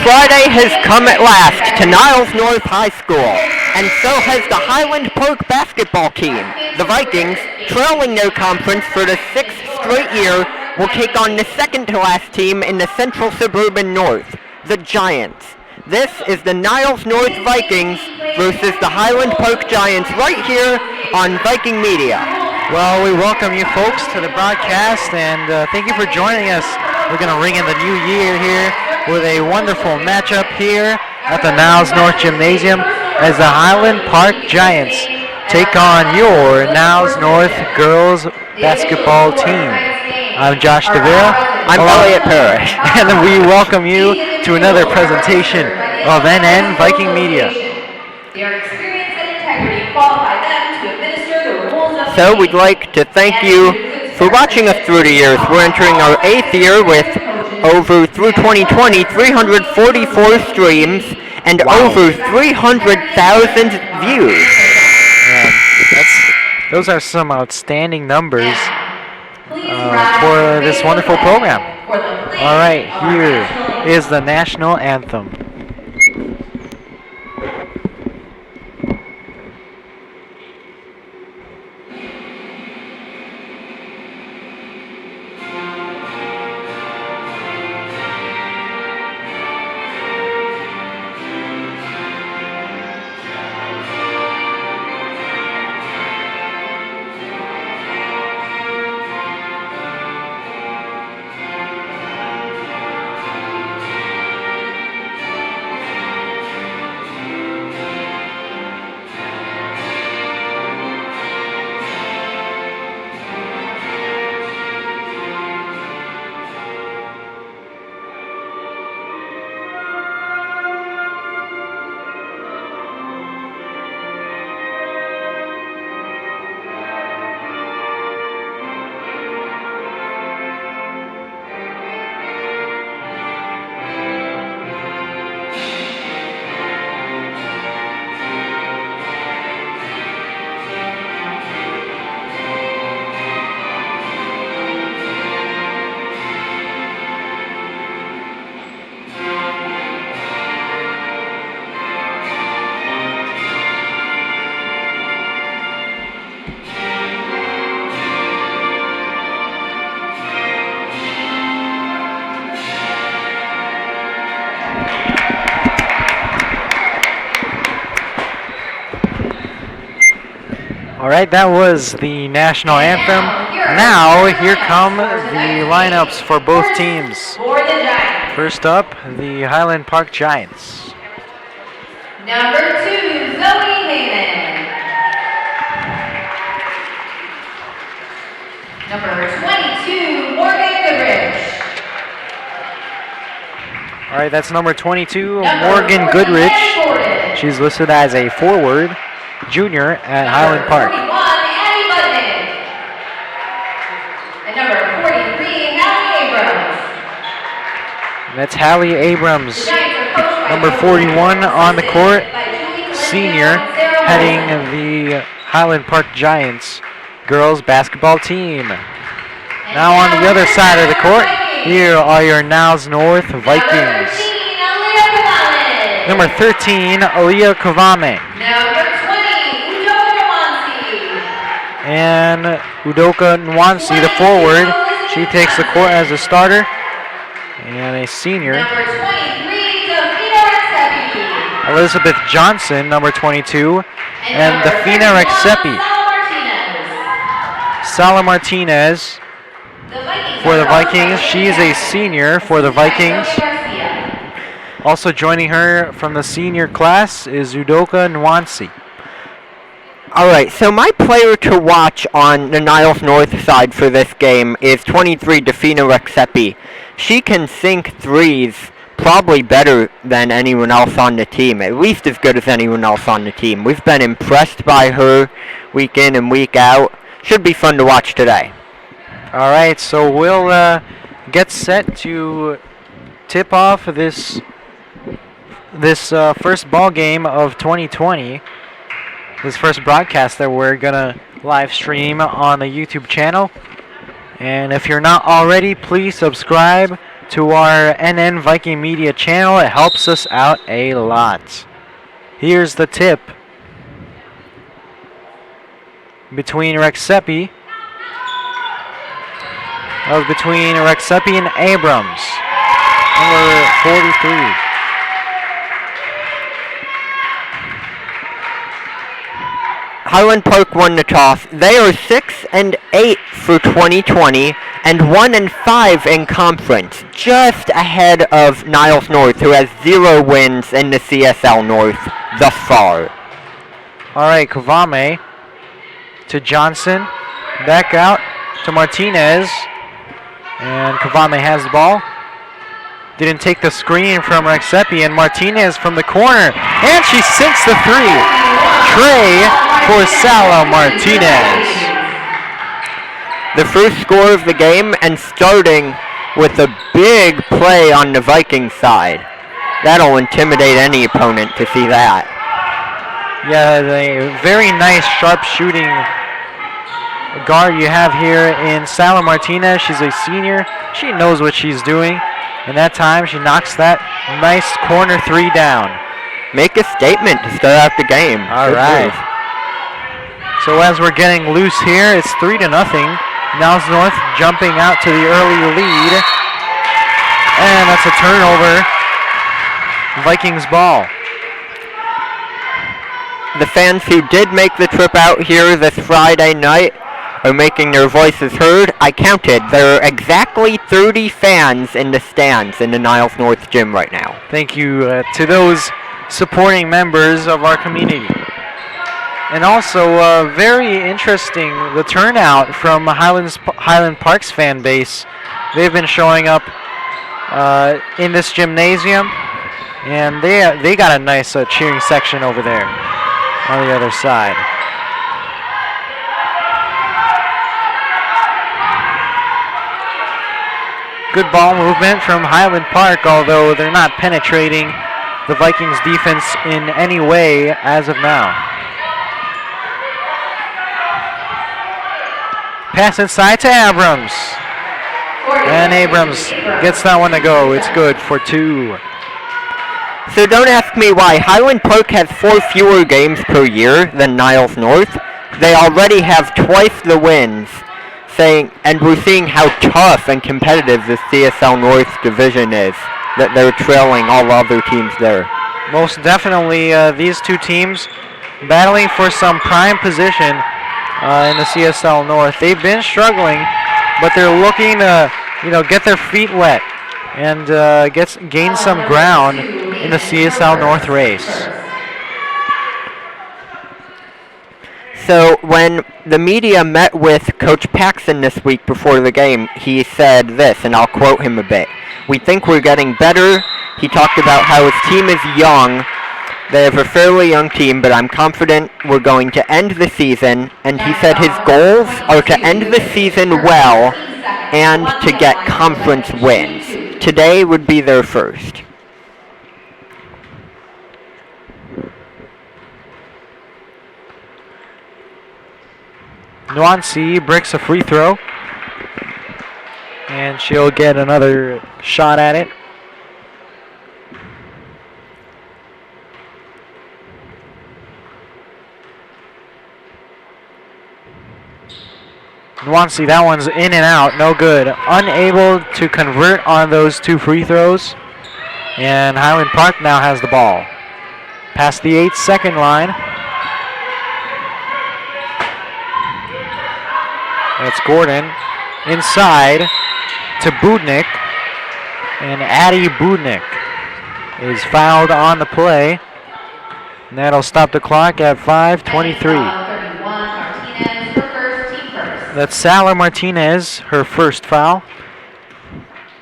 Friday has come at last to Niles North High School, and so has the Highland Park basketball team. The Vikings, trailing their conference for the sixth straight year, will take on the second to last team in the Central Suburban North, the Giants. This is the Niles North Vikings versus the Highland Park Giants right here on Viking Media. Well, we welcome you folks to the broadcast, and thank you for joining us. We're going to ring in the new year here with a wonderful matchup here at the Niles North Gymnasium as the Highland Park Giants take on your Niles North girls basketball team. I'm Josh DeVille. I'm Elliot Parrish. And we welcome you to another presentation of NN Viking Media. Their experience and integrity qualify them to administer the rules of So we'd like to thank you for watching us through the years. We're entering our 8th year with over, through 2020, 344 streams and over 300,000 views. Yeah, those are some outstanding numbers for this wonderful program. All right, here is the national anthem. All right, that was the national anthem. Now, here come the lineups for both teams. First up, the Highland Park Giants. Number 2, Zoe Heyman. Number 22, Morgan Goodrich. All right, that's number 22, Morgan Goodrich. She's listed as a forward. Junior at Highland Park. Number 41, Abby Budnick. And number 43, Hallie Abrams. That's Hallie Abrams, number 41 on the court, senior, heading the Highland Park Giants girls basketball team. Now on the other side of the court, here are your Niles North Vikings. Number 13, Aaliyah Kavame. And Udoka Nwansi, the forward, she takes the court as a starter. And a senior, Number 23, Delphina Rexepi. Elizabeth Johnson, number 22, and Delphina Rexepi. Sala Martinez for the Vikings. She's a senior for the Vikings. Also joining her from the senior class is Udoka Nwansi. Alright, so my player to watch on the Niles North side for this game is 23, Delphina Rexepi. She can sink threes probably better than anyone else on the team, at least as good as anyone else on the team. We've been impressed by her week in and week out. Should be fun to watch today. Alright, so we'll get set to tip off this first ball game of 2020. This first broadcast that we're gonna live stream on the YouTube channel. And if you're not already, please subscribe to our NN Viking Media channel. It helps us out a lot. Here's the tip between Rexepi. That was between Rexepi and Abrams, number 43. Highland Park won the toss. They are 6-8 for 2020 and 1-5 in conference, just ahead of Niles North, who has 0 wins in the CSL North thus far. All right, Kavame to Johnson, back out to Martinez, and Kavame has the ball. Didn't take the screen from Rexepi, and Martinez from the corner, and she sinks the 3. Tray for Sala Martinez. The first score of the game, and starting with a big play on the Viking side. That'll intimidate any opponent to see that. Yeah, the very nice sharp shooting guard you have here in Sala Martinez. She's a senior. She knows what she's doing. And that time she knocks that nice corner 3 down. Make a statement to start out the game. All right. So as we're getting loose here, it's 3-0. Niles North jumping out to the early lead. And that's a turnover. Vikings ball. The fans who did make the trip out here this Friday night are making their voices heard. I counted. There are exactly 30 fans in the stands in the Niles North gym right now. Thank you to those supporting members of our community. And also very interesting, the turnout from Highland Park's fan base. They've been showing up in this gymnasium, and they got a nice cheering section over there on the other side. Good ball movement from Highland Park, although they're not penetrating the Vikings defense in any way as of now. Pass inside to Abrams. And Abrams gets that one to go. It's good for 2. So don't ask me why. Highland Park has 4 fewer games per year than Niles North. They already have twice the wins. And we're seeing how tough and competitive the CSL North division is, that they're trailing all other teams there. Most definitely, these two teams battling for some prime position in the CSL North. They've been struggling, but they're looking to, get their feet wet and gain some ground in the CSL North race. So when the media met with Coach Paxson this week before the game, he said this, and I'll quote him a bit. "We think we're getting better." He talked about how his team is young. They have a fairly young team, but I'm confident we're going to end the season. And he said his goals are to end the season well and to get conference wins. Today would be their first. Nuancy breaks a free throw, and she'll get another shot at it. Nuancy, that one's in and out, no good. Unable to convert on those 2 free throws, and Highland Park now has the ball. Past the 8-second line. It's Gordon inside to Budnik, and Addie Budnik is fouled on the play, and that'll stop the clock at 5:23. That's Sala Martinez, her first foul.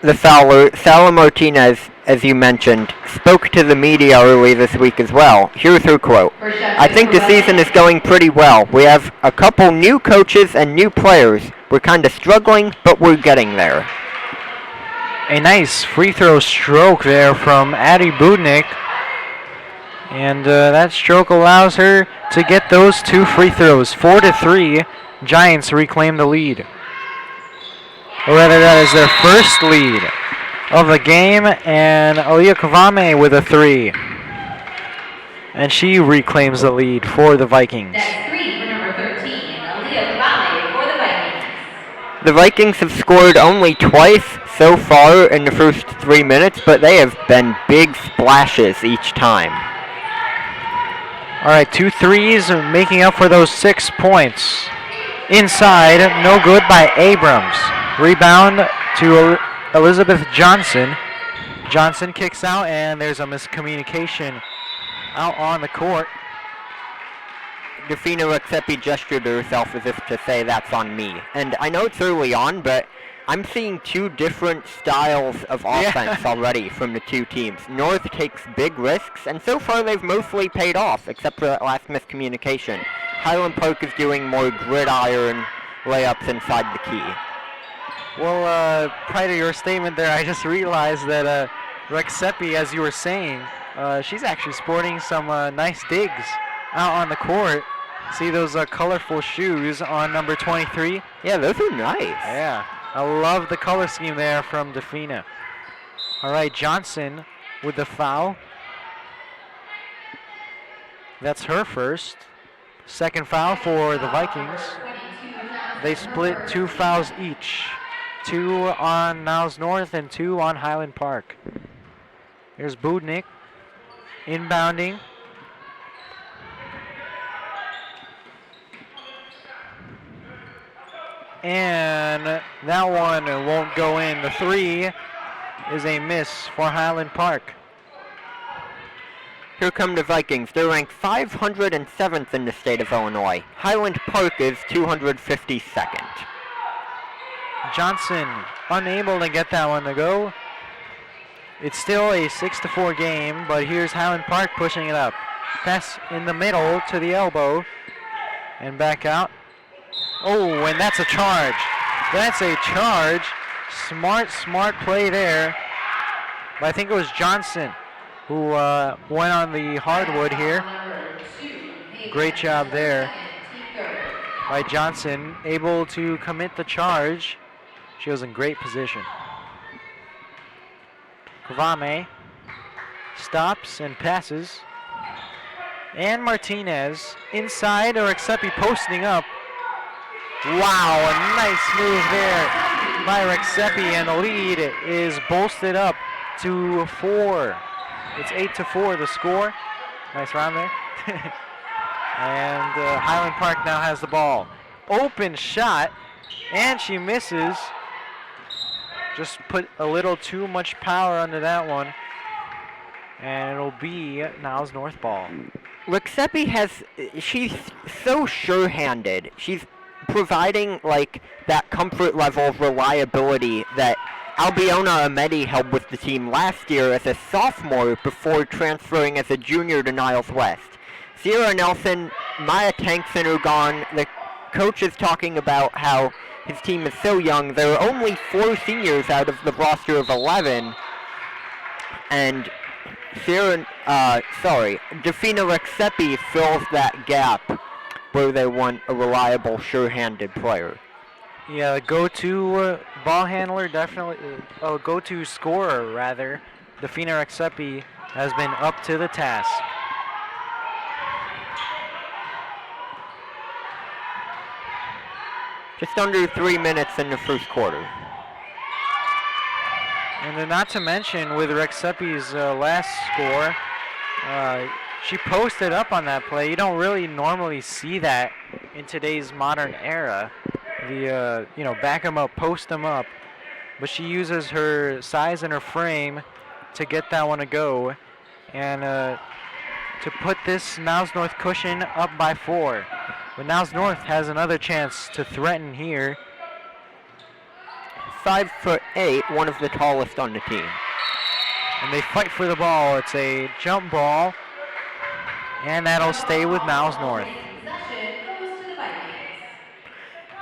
The fouler, Sala Martinez, as you mentioned, spoke to the media early this week as well. Here's her quote. "I think the season is going pretty well. We have a couple new coaches and new players. We're kind of struggling, but we're getting there." A nice free throw stroke there from Addie Budnik. And that stroke allows her to get those 2 free throws. 4-3, Giants reclaim the lead. Or rather, that is their first lead. of the game, and Aaliyah Kavame with a 3. And she reclaims the lead for the Vikings. That's 3 for number 13, Aaliyah Kavame for the Vikings. The Vikings have scored only twice so far in the first 3 minutes, but they have been big splashes each time. All right, 2 threes making up for those 6 points. Inside, no good by Abrams. Rebound to Elizabeth Johnson. Johnson kicks out, and there's a miscommunication out on the court. Defina Rexepi gestured to herself as if to say that's on me. And I know it's early on, but I'm seeing 2 different styles of offense already from the 2 teams. North takes big risks, and so far they've mostly paid off, except for that last miscommunication. Highland Park is doing more gridiron layups inside the key. Well, prior to your statement there, I just realized that Rexepi, as you were saying, she's actually sporting some nice digs out on the court. See those colorful shoes on number 23? Yeah, those are nice. Yeah, I love the color scheme there from Defina. All right, Johnson with the foul. That's her first. Second foul for the Vikings. They split 2 fouls each. 2 on Niles North and 2 on Highland Park. Here's Budnik inbounding. And that one won't go in. The 3 is a miss for Highland Park. Here come the Vikings. They're ranked 507th in the state of Illinois. Highland Park is 252nd. Johnson unable to get that one to go. It's still a 6-4 game, but here's Highland Park pushing it up. Pass in the middle to the elbow and back out. Oh, and that's a charge. That's a charge. Smart play there. But I think it was Johnson who went on the hardwood here. Great job there by Johnson, able to commit the charge. She was in great position. Kavame stops and passes. And Martinez inside, or Rexepi posting up. Wow, a nice move there by Rexepi, and the lead is bolstered up to 4. It's 8-4 the score. Nice round there. And Highland Park now has the ball. Open shot, and she misses. Just put a little too much power under that one. And it'll be Niles North ball. Rexepi she's so sure-handed. She's providing like that comfort level of reliability that Albiona Amedi held with the team last year as a sophomore before transferring as a junior to Niles West. Sierra Nelson, Maya Tankson are gone. The coach is talking about how his team is so young. There are only 4 seniors out of the roster of 11. And Defina Rexepi fills that gap where they want a reliable, sure-handed player. Yeah, go-to ball handler, definitely. Go-to scorer, rather. Defina Rexepi has been up to the task. Just under 3 minutes in the first quarter. And then not to mention, with Rexepi's last score, she posted up on that play. You don't really normally see that in today's modern era. The back them up, post them up. But she uses her size and her frame to get that one to go, and to put this Niles North cushion up by 4. But Niles North has another chance to threaten here. 5'8", one of the tallest on the team. And they fight for the ball. It's a jump ball, and that'll stay with Niles North.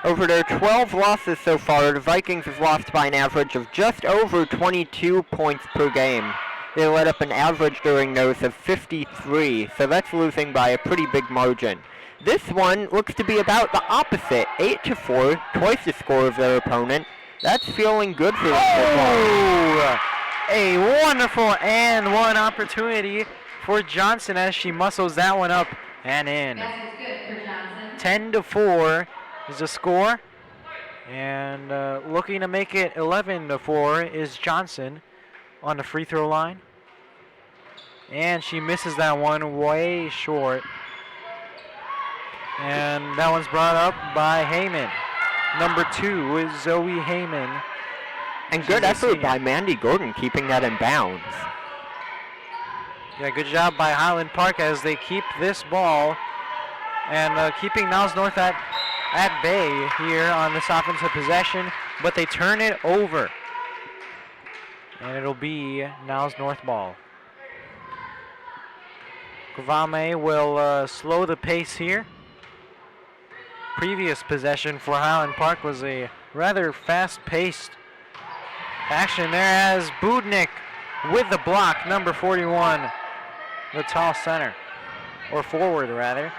Over their 12 losses so far, the Vikings have lost by an average of just over 22 points per game. They let up an average during those of 53, so that's losing by a pretty big margin. This one looks to be about the opposite, 8-4, twice the score of their opponent. That's feeling good for them so far. A wonderful and one opportunity for Johnson as she muscles that one up and in. Basket's good for Johnson. 10-4 is the score. And looking to make it 11-4 is Johnson on the free throw line. And she misses that one way short. And that one's brought up by Heyman. Number 2 is Zoe Heyman. And good effort by Mandy Gordon keeping that in bounds. Yeah, good job by Highland Park as they keep this ball and keeping Niles North at bay here on this offensive possession, but they turn it over. And it'll be Niles North ball. Kavame will slow the pace here. Previous possession for Highland Park was a rather fast-paced action there as Budnik with the block, number 41, the tall center, or forward rather.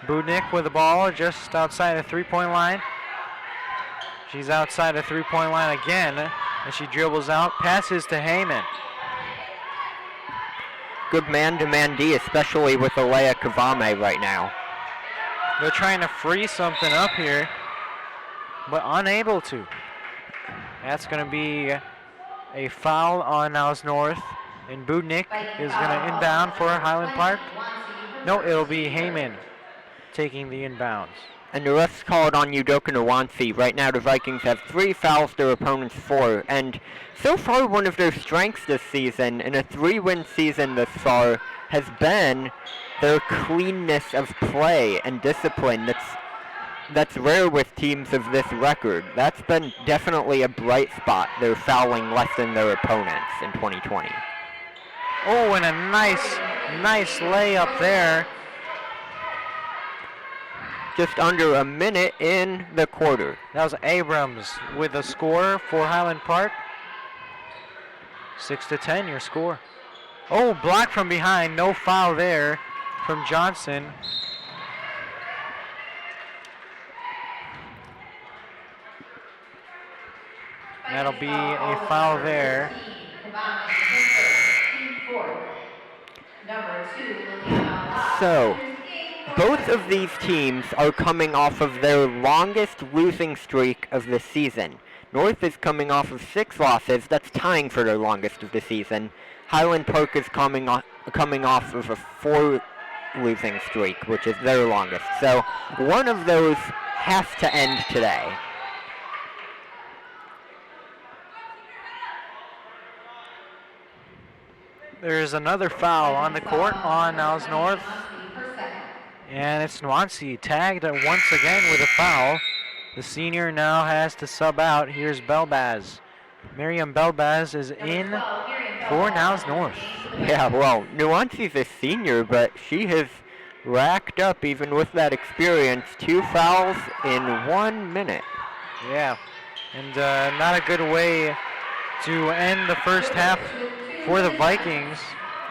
Budnik with the ball just outside the three-point line. She's outside the three-point line again as she dribbles out, passes to Heyman. Good man-to-man D, especially with Alea Kavame right now. They're trying to free something up here, but unable to. That's going to be a foul on Niles North, and Budnik is going to inbound for Highland Park. No, it'll be Heyman taking the inbounds. And the refs called on Udoka Nawansi. Right now the Vikings have 3 fouls, their opponents 4. And so far one of their strengths this season, in a 3-win season thus far, has been their cleanness of play and discipline. That's rare with teams of this record. That's been definitely a bright spot. They're fouling less than their opponents in 2020. Oh, and a nice layup there. Just under a minute in the quarter. That was Abrams with the score for Highland Park. 6-10, your score. Oh, blocked from behind. No foul there from Johnson. That'll be a foul there. So, both of these teams are coming off of their longest losing streak of the season. North is coming off of 6 losses. That's tying for their longest of the season. Highland Park is coming off of a 4 losing streak, which is their longest. So, one of those has to end today. There's another foul on the court on Niles North. And it's Nwansi tagged once again with a foul. The senior now has to sub out. Here's Belbaz. Miriam Belbaz is in for Niles North. Yeah, well, Nwansi's a senior, but she has racked up, even with that experience, 2 fouls in 1 minute. Yeah, and not a good way to end the first half for the Vikings.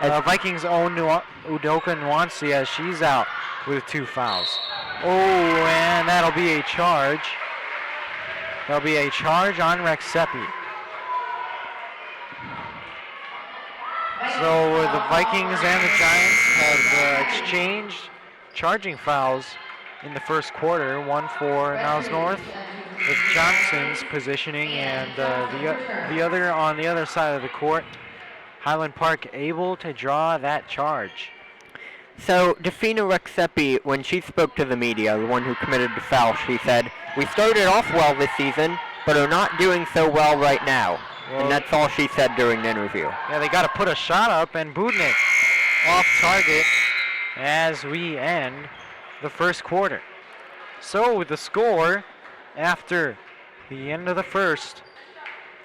Vikings own Udoka Nwansi as she's out with 2 fouls. Oh, and that'll be a charge. There'll be a charge on Rexepi. So the Vikings and the Giants have exchanged charging fouls in the first quarter. One for Niles North with Johnson's positioning, and the other on the other side of the court. Highland Park able to draw that charge. So, Defina Rexepi, when she spoke to the media, the one who committed the foul, she said, "We started off well this season, but are not doing so well right now." Well, and that's all she said during the interview. Yeah, they got to put a shot up, and Budnik off target as we end the first quarter. So, the score after the end of the first,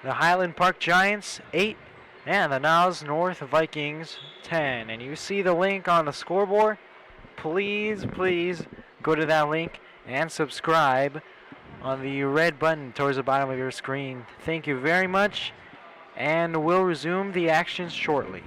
the Highland Park Giants 8 and the Niles North Vikings 10. And you see the link on the scoreboard. Please go to that link and subscribe on the red button towards the bottom of your screen. Thank you very much, and we'll resume the action shortly.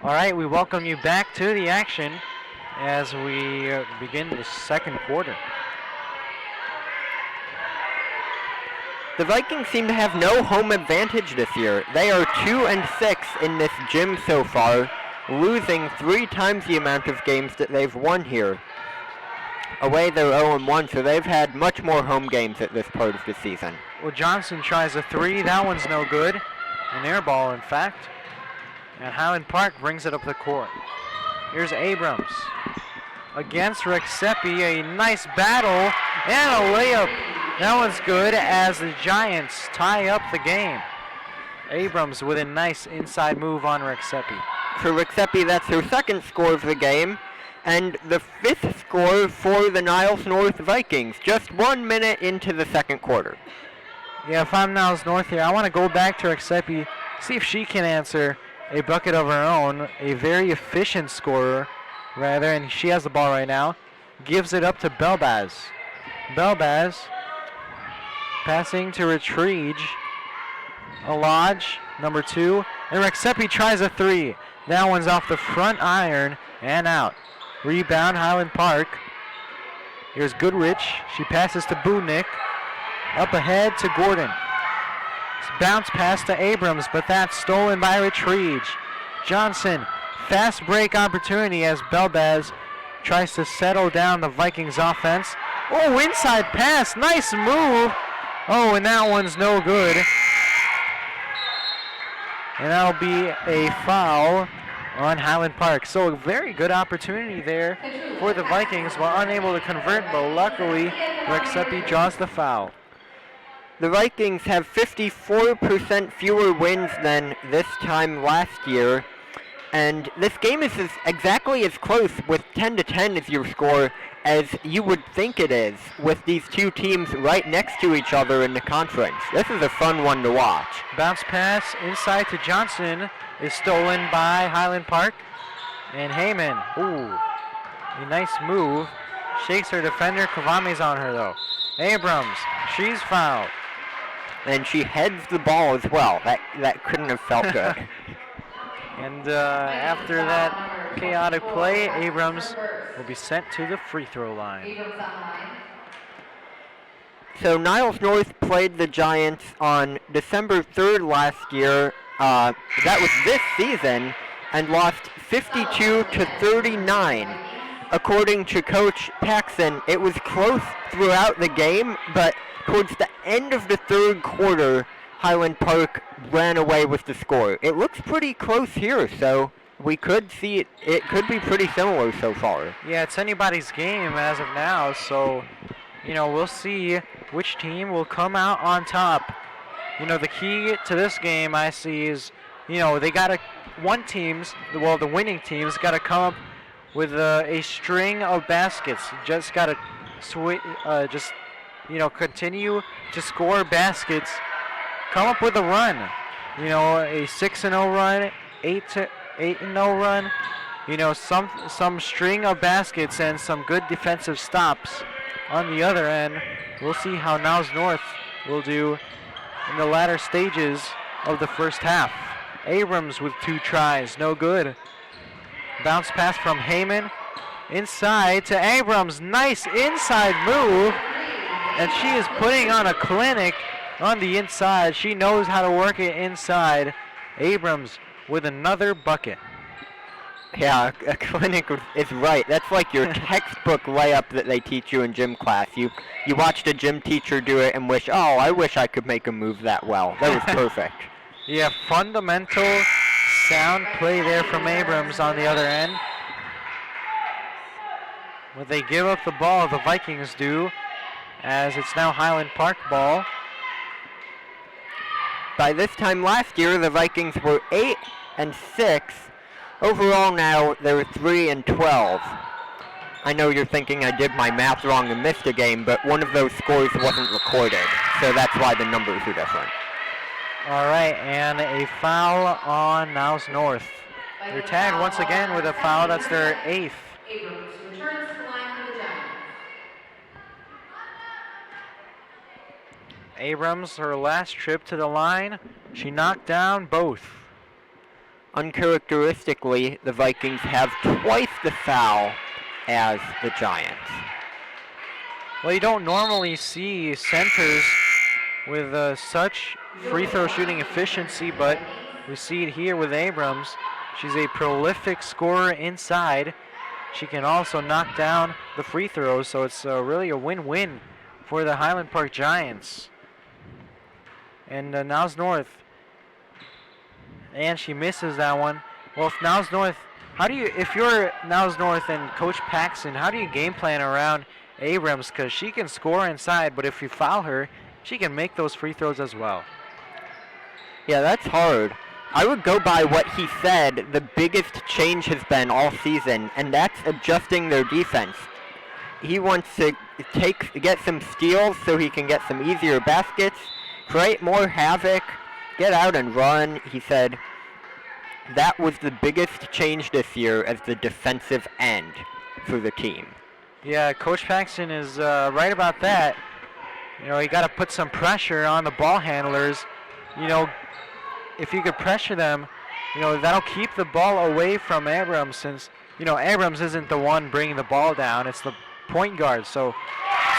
All right, we welcome you back to the action as we begin the second quarter. The Vikings seem to have no home advantage this year. They are 2-6 in this gym so far, losing 3 times the amount of games that they've won here. Away they're 0-1, so they've had much more home games at this part of the season. Well, Johnson tries a 3. That one's no good. An air ball, in fact. And Highland Park brings it up the court. Here's Abrams against Rexepi. A nice battle and a layup. That one's good as the Giants tie up the game. Abrams with a nice inside move on Rexepi. For Rexepi, that's her second score of the game, and the 5th score for the Niles North Vikings, just 1 minute into the second quarter. Yeah, if I'm Niles North here, I want to go back to Rexepi, see if she can answer a bucket of her own, a very efficient scorer, rather, and she has the ball right now. Gives it up to Belbaz. Belbaz passing to Retriege. Lodge, number 2. And Rexepi tries a 3. That one's off the front iron and out. Rebound, Highland Park. Here's Goodrich. She passes to Budnick. Up ahead to Gordon. Bounce pass to Abrams, but that's stolen by Retriege. Johnson, fast break opportunity as Belbaz tries to settle down the Vikings offense. Oh, inside pass, nice move. Oh, and that one's no good. And that'll be a foul on Highland Park. So a very good opportunity there for the Vikings, but unable to convert, but luckily Rexepi draws the foul. The Vikings have 54% fewer wins than this time last year, and this game is exactly as close with 10-10 as your score as you would think it is, with these two teams right next to each other in the conference. This is a fun one to watch. Bounce pass inside to Johnson is stolen by Highland Park, and Heyman, ooh, a nice move, shakes her defender. Kavame's on her though. Abrams, she's fouled. And she heads the ball as well. That couldn't have felt good. And after that chaotic play, Abrams will be sent to the free throw line. So Niles North played the Giants on December 3rd last year. That was this season, and lost 52-39. According to Coach Paxson, it was close throughout the game, but towards the end of the third quarter, Highland Park ran away with the score. It looks pretty close here, so we could see it. It could be pretty similar so far. Yeah, it's anybody's game as of now, so, we'll see which team will come out on top. The key to this game I see is, they got to, the winning team's got to come up with a string of baskets. Just got to continue to score baskets. Come up with a run. A 6-0 run, 8-0 run. Some string of baskets and some good defensive stops on the other end. We'll see how Niles North will do in the latter stages of the first half. Abrams with 2 tries, no good. Bounce pass from Heyman. Inside to Abrams. Nice inside move. And she is putting on a clinic on the inside. She knows how to work it inside. Abrams with another bucket. Yeah, a clinic is right. That's like your textbook layup that they teach you in gym class. You watched a gym teacher do it and wish, oh, I wish I could make a move that well. That was perfect. Yeah, fundamental sound play there from Abrams on the other end. When they give up the ball, the Vikings do, as it's now Highland Park ball. By this time last year, the Vikings were 8-6. Overall now, they're 3-12. I know you're thinking I did my math wrong and missed a game, but one of those scores wasn't recorded, so that's why the numbers are different. All right, and a foul on Niles North. They're tagged once again with a foul. That's their 8th. Abrams returns to the line for the Giants. Abrams, her last trip to the line, she knocked down both. Uncharacteristically, the Vikings have twice the foul as the Giants. Well, you don't normally see centers with such free throw shooting efficiency, but we see it here with Abrams. She's a prolific scorer inside. She can also knock down the free throws, so it's really a win-win for the Highland Park Giants. And Niles North, and she misses that one. Well, if Niles North, if you're Niles North and Coach Paxson, how do you game plan around Abrams? Because she can score inside, but if you foul her, she can make those free throws as well. Yeah, that's hard. I would go by what he said the biggest change has been all season, and that's adjusting their defense. He wants to get some steals so he can get some easier baskets, create more havoc, get out and run. He said that was the biggest change this year as the defensive end for the team. Yeah, Coach Paxson is right about that. You know, you got to put some pressure on the ball handlers. You know, if you could pressure them, you know, that'll keep the ball away from Abrams, since, you know, Abrams isn't the one bringing the ball down. It's the point guard. So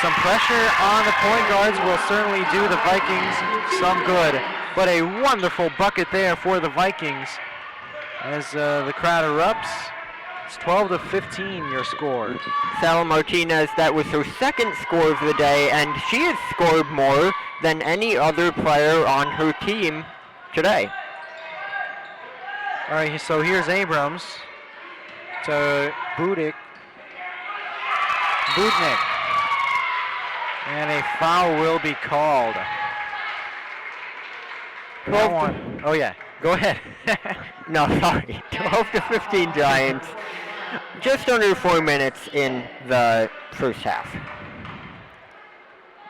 some pressure on the point guards will certainly do the Vikings some good. But a wonderful bucket there for the Vikings as the crowd erupts. It's 12-15 your score. Sal Martinez, that was her second score of the day, and she has scored more than any other player on her team today. All right, so here's Abrams to Budnick. And a foul will be called. 12 Oh, yeah. Go ahead. No, sorry. 12-15 Giants. Just under 4 minutes in the first half.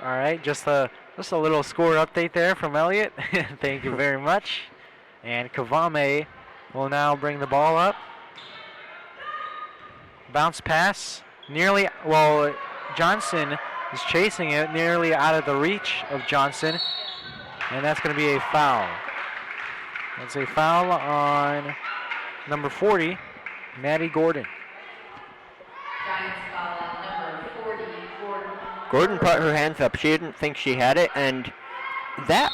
All right, just a little score update there from Elliot. Thank you very much. And Kavame will now bring the ball up. Bounce pass. Johnson is chasing it nearly out of the reach of Johnson. And that's going to be a foul. That's a foul on number 40, Maddie Gordon. Giants foul on number 40, Gordon. Gordon put her hands up. She didn't think she had it, and that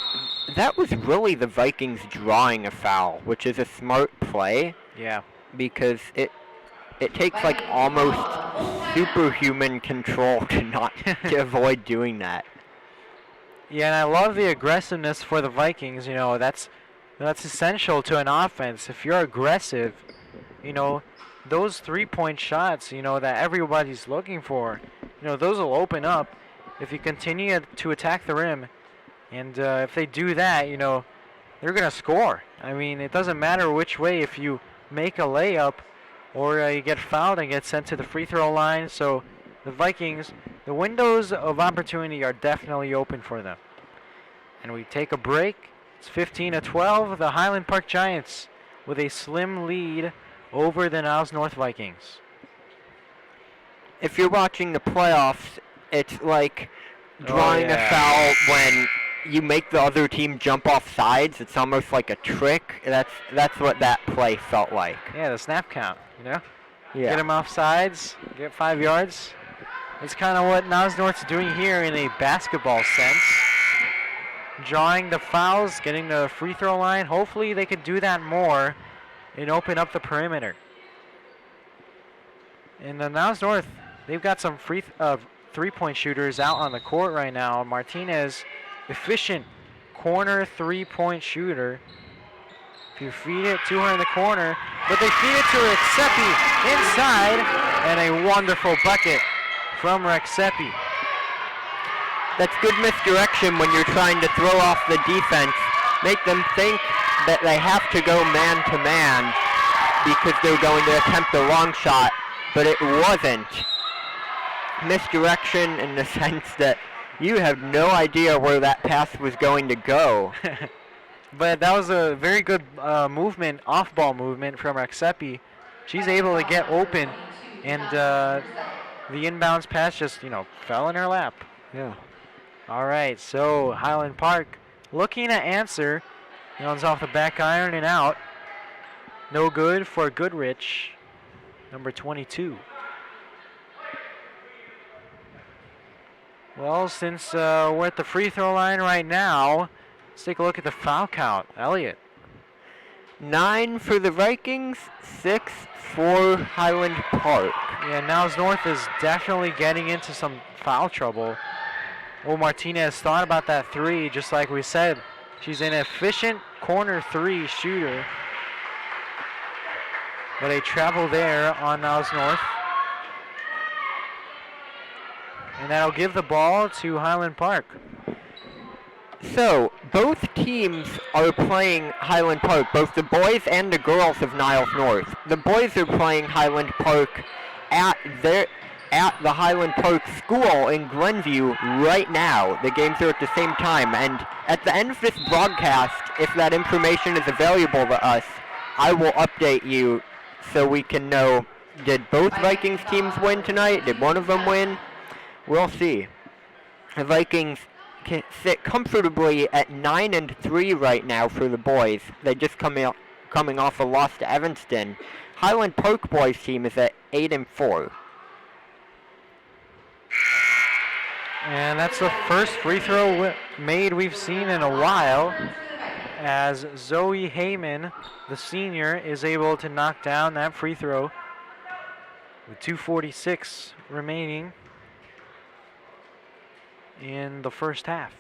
was really the Vikings drawing a foul, which is a smart play. Yeah. Because it takes like almost superhuman control to avoid doing that. Yeah, and I love the aggressiveness for the Vikings. You know, that's essential to an offense. If you're aggressive, you know, those three-point shots, you know, that everybody's looking for, you know, those will open up if you continue to attack the rim. And if they do that, you know, they're going to score. I mean, it doesn't matter which way. If you make a layup or you get fouled and get sent to the free throw line. So the Vikings, the windows of opportunity are definitely open for them. And we take a break. It's 15-12. The Highland Park Giants with a slim lead over the Niles North Vikings. If you're watching the playoffs, it's like drawing a foul when you make the other team jump off sides. It's almost like a trick. That's what that play felt like. Yeah, the snap count, you know? Yeah. Get him off sides, get 5 yards. It's kind of what Niles North's doing here in a basketball sense. Drawing the fouls, getting the free throw line. Hopefully they could do that more and open up the perimeter. And the Niles North, they've got some three-point shooters out on the court right now. Martinez, efficient corner three-point shooter. If you feed it to her in the corner, but they feed it to Rexepi inside, and a wonderful bucket from Rexepi. That's good misdirection when you're trying to throw off the defense. Make them think that they have to go man-to-man because they're going to attempt the long shot, but it wasn't. Misdirection in the sense that you have no idea where that pass was going to go. But that was a very good movement, off-ball movement from Rexepi. She's able to get open, and the inbounds pass just, you know, fell in her lap. Yeah. All right, so Highland Park looking to answer. It's off the back iron and out. No good for Goodrich, number 22. Well, since we're at the free throw line right now, let's take a look at the foul count. Elliot. 9 for the Vikings, 6 for Highland Park. Yeah, Niles North is definitely getting into some foul trouble. Well, Martinez thought about that three, just like we said. She's an efficient corner three shooter. But a travel there on Niles North. And that'll give the ball to Highland Park. So, both teams are playing Highland Park, both the boys and the girls of Niles North. The boys are playing Highland Park at the Highland Park School in Glenview right now. The games are at the same time, and at the end of this broadcast, if that information is available to us, I will update you so we can know, did both Vikings teams win tonight? Did one of them win? We'll see. The Vikings can sit comfortably at 9-3 right now for the boys. They just coming off a loss to Evanston. Highland Park boys team is at 8-4. And that's the first free throw made we've seen in a while, as Zoe Heyman, the senior, is able to knock down that free throw with 2:46 remaining in the first half.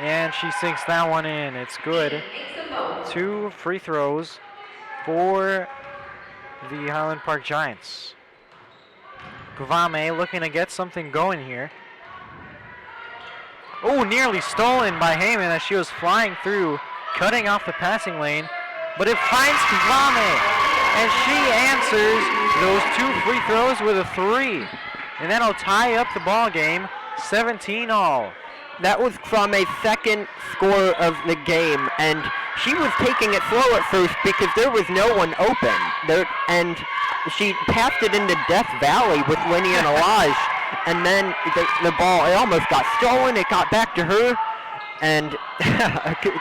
And she sinks that one in. It's good. 2 free throws for the Highland Park Giants. Gavame looking to get something going here. Oh, nearly stolen by Heyman as she was flying through, cutting off the passing lane. But it finds Gavame, and she answers those 2 free throws with a 3. And that'll tie up the ball game, 17-all. That was Krame's second score of the game, and she was taking it slow at first because there was no one open. And she passed it into Death Valley with Winnie and Elage, and then the ball, it almost got stolen. It got back to her, and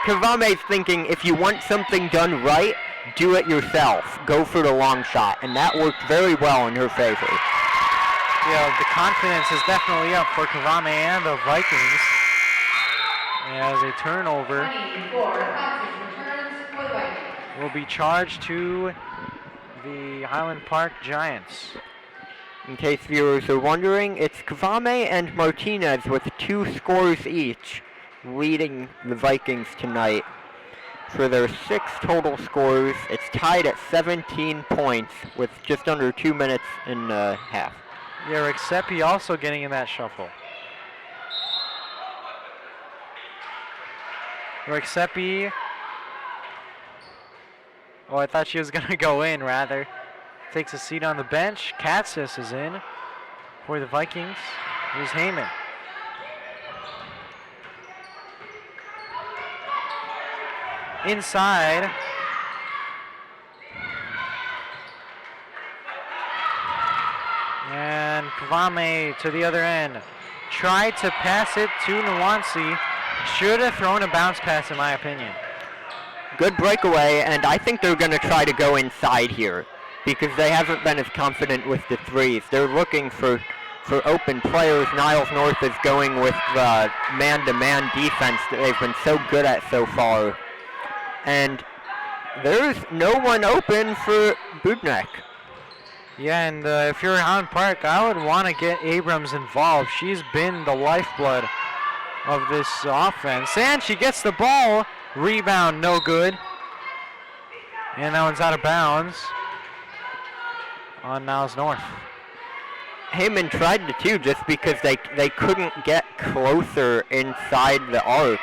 Kavame's thinking, if you want something done right, do it yourself. Go for the long shot, and that worked very well in her favor. Yeah, the confidence is definitely up for Kavame and the Vikings. As a turnover will be charged to the Highland Park Giants. In case viewers are wondering, it's Kavame and Martinez with 2 scores each leading the Vikings tonight. For their 6 total scores, it's tied at 17 points with just under 2 minutes and a half. Yeah, Rexepi also getting in that shuffle. Rexepi. Oh, I thought she was going to go in, rather. Takes a seat on the bench. Katsis is in for the Vikings. Here's Heyman. Inside. And Kavame to the other end. Tried to pass it to Nwansi. Should have thrown a bounce pass, in my opinion. Good breakaway, and I think they're going to try to go inside here because they haven't been as confident with the threes. They're looking for open players. Niles North is going with the man-to-man defense that they've been so good at so far. And there's no one open for Budnek. Yeah, and if you're Highland Park, I would want to get Abrams involved. She's been the lifeblood of this offense. And she gets the ball. Rebound, no good. And that one's out of bounds on Niles North. Heyman tried to too, just because they couldn't get closer inside the arc.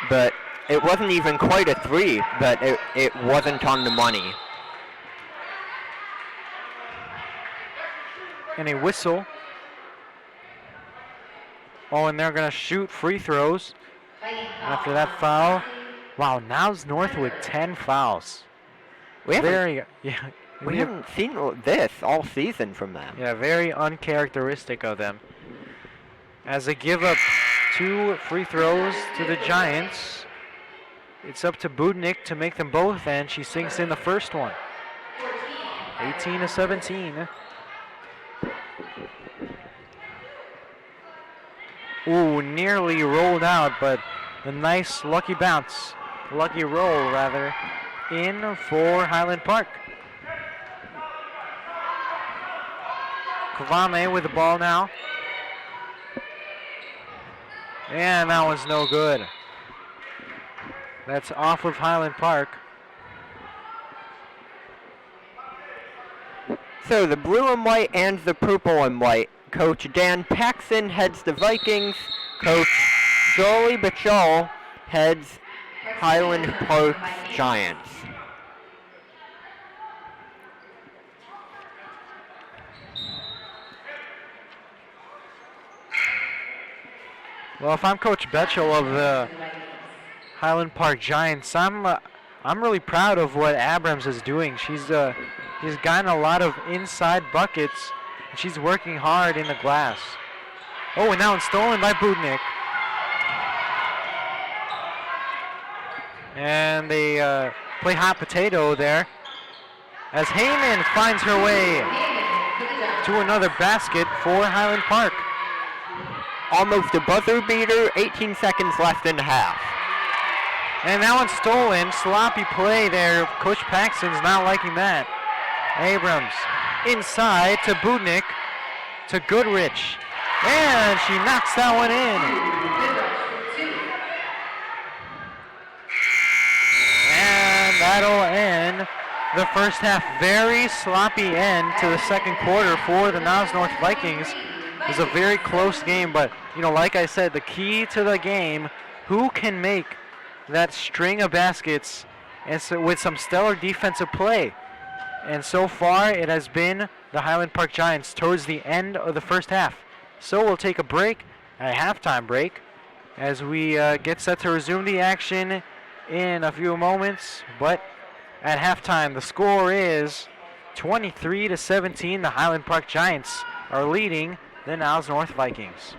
But it wasn't even quite a 3, but it wasn't on the money. And a whistle. Oh, and they're going to shoot free throws after that foul. Wow, Niles North with 10 fouls. We haven't Yeah, seen this all season from them. yeah, very uncharacteristic of them. As they give up 2 free throws to the Giants. It's up to Budnik to make them both, and she sinks in the first one. 18-17. Ooh, nearly rolled out, but a nice lucky bounce. Lucky roll, rather, in for Highland Park. Kvame with the ball now. And that one's no good. That's off of Highland Park. So the blue and white and the purple and white. Coach Dan Paxson heads the Vikings. Coach Jolie Bachal heads Highland Park's Giants. Well, if I'm Coach Betchel of the Highland Park Giants, I'm really proud of what Abrams is doing. She's gotten a lot of inside buckets, and she's working hard in the glass. Oh, and now it's stolen by Budnik. And they play hot potato there as Heyman finds her way to another basket for Highland Park. Almost a buzzer beater, 18 seconds left in the half. And that one's stolen. Sloppy play there. Coach Paxton's not liking that. Abrams inside to Budnik to Goodrich. And she knocks that one in. And that'll end the first half. Very sloppy end to the second quarter for the Niles North Vikings. It was a very close game, but like I said, the key to the game, who can make that string of baskets and so with some stellar defensive play. And so far, it has been the Highland Park Giants towards the end of the first half. So we'll take a break, a halftime break, as we get set to resume the action in a few moments. But at halftime, the score is 23-17. The Highland Park Giants are leading the Niles North Vikings.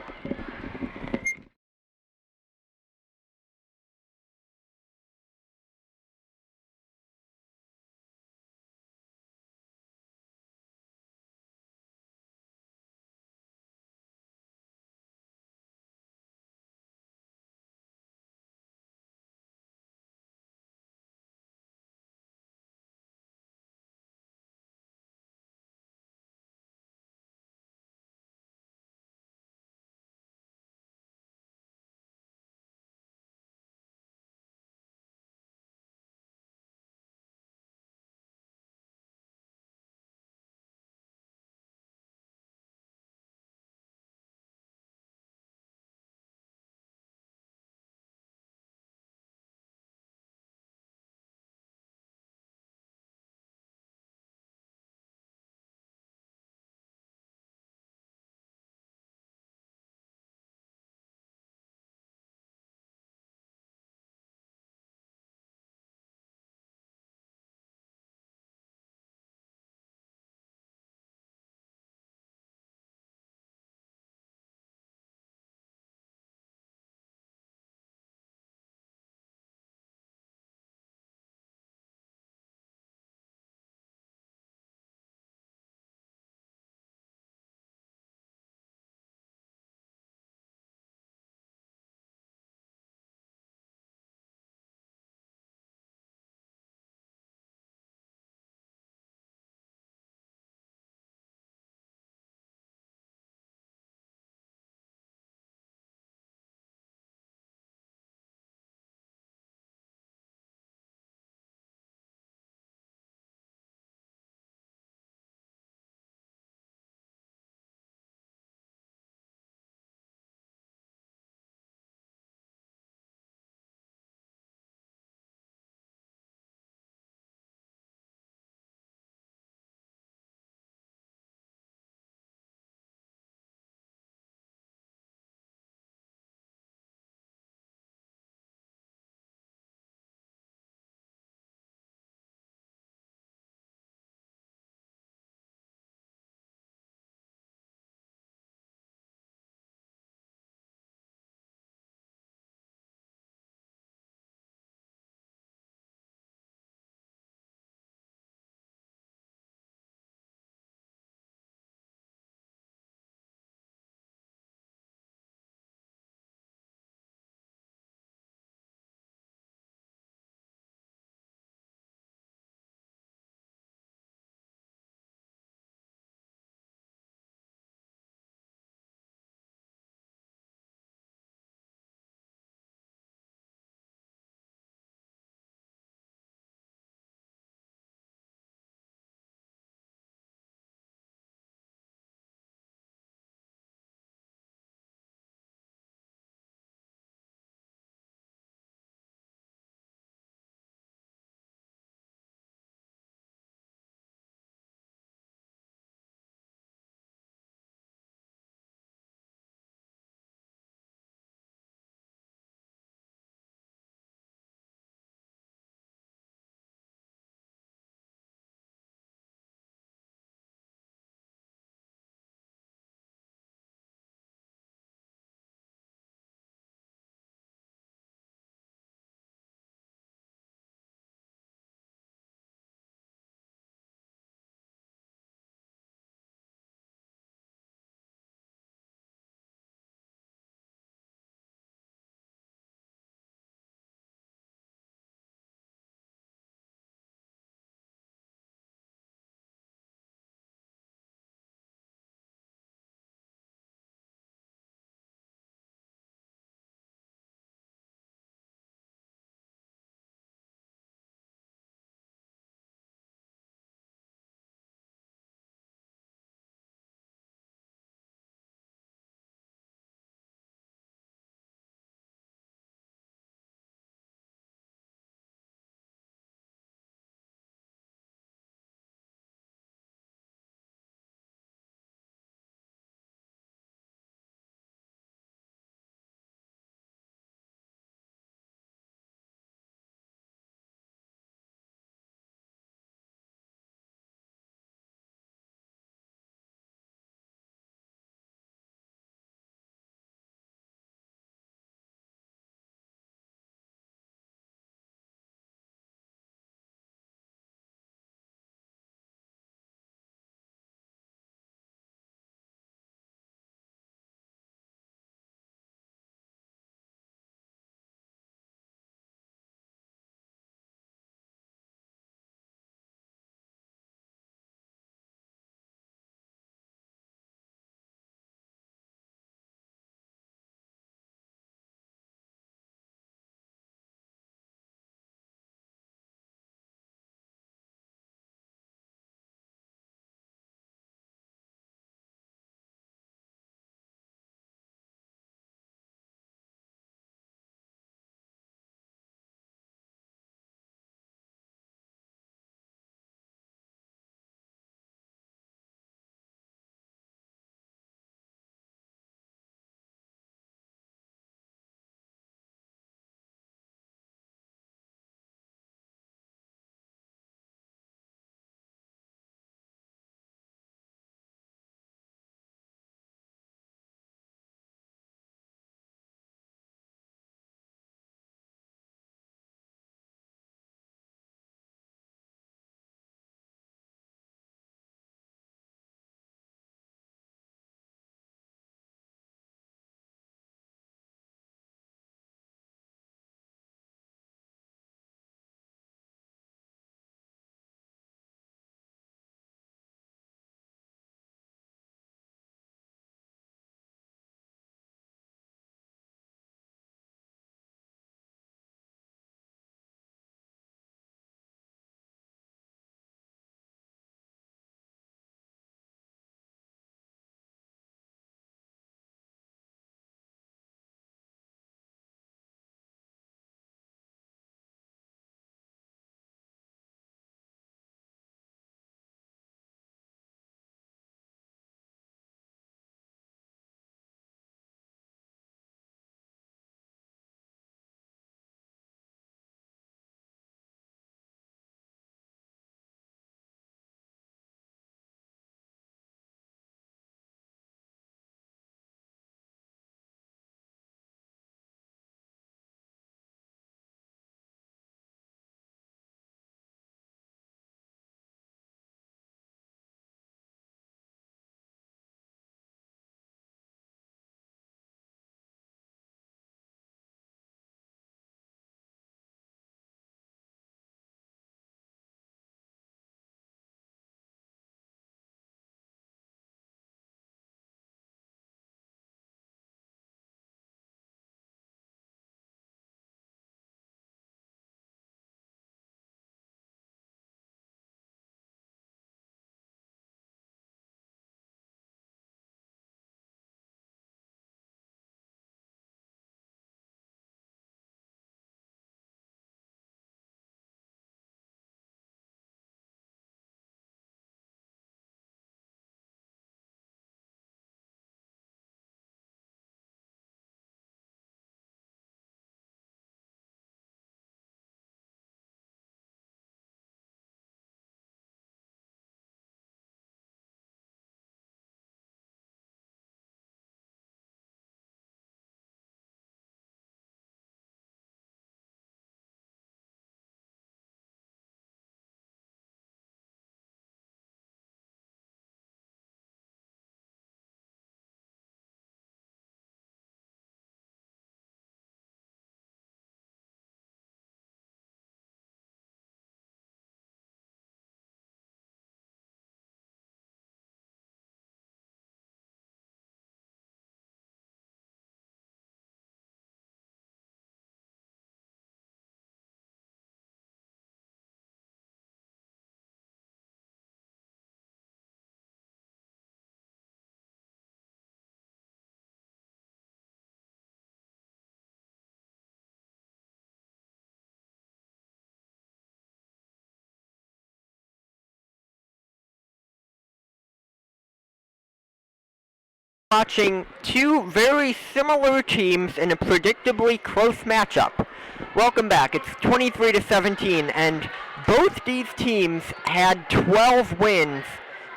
Watching two very similar teams in a predictably close matchup. Welcome back. It's 23-17, and both these teams had 12 wins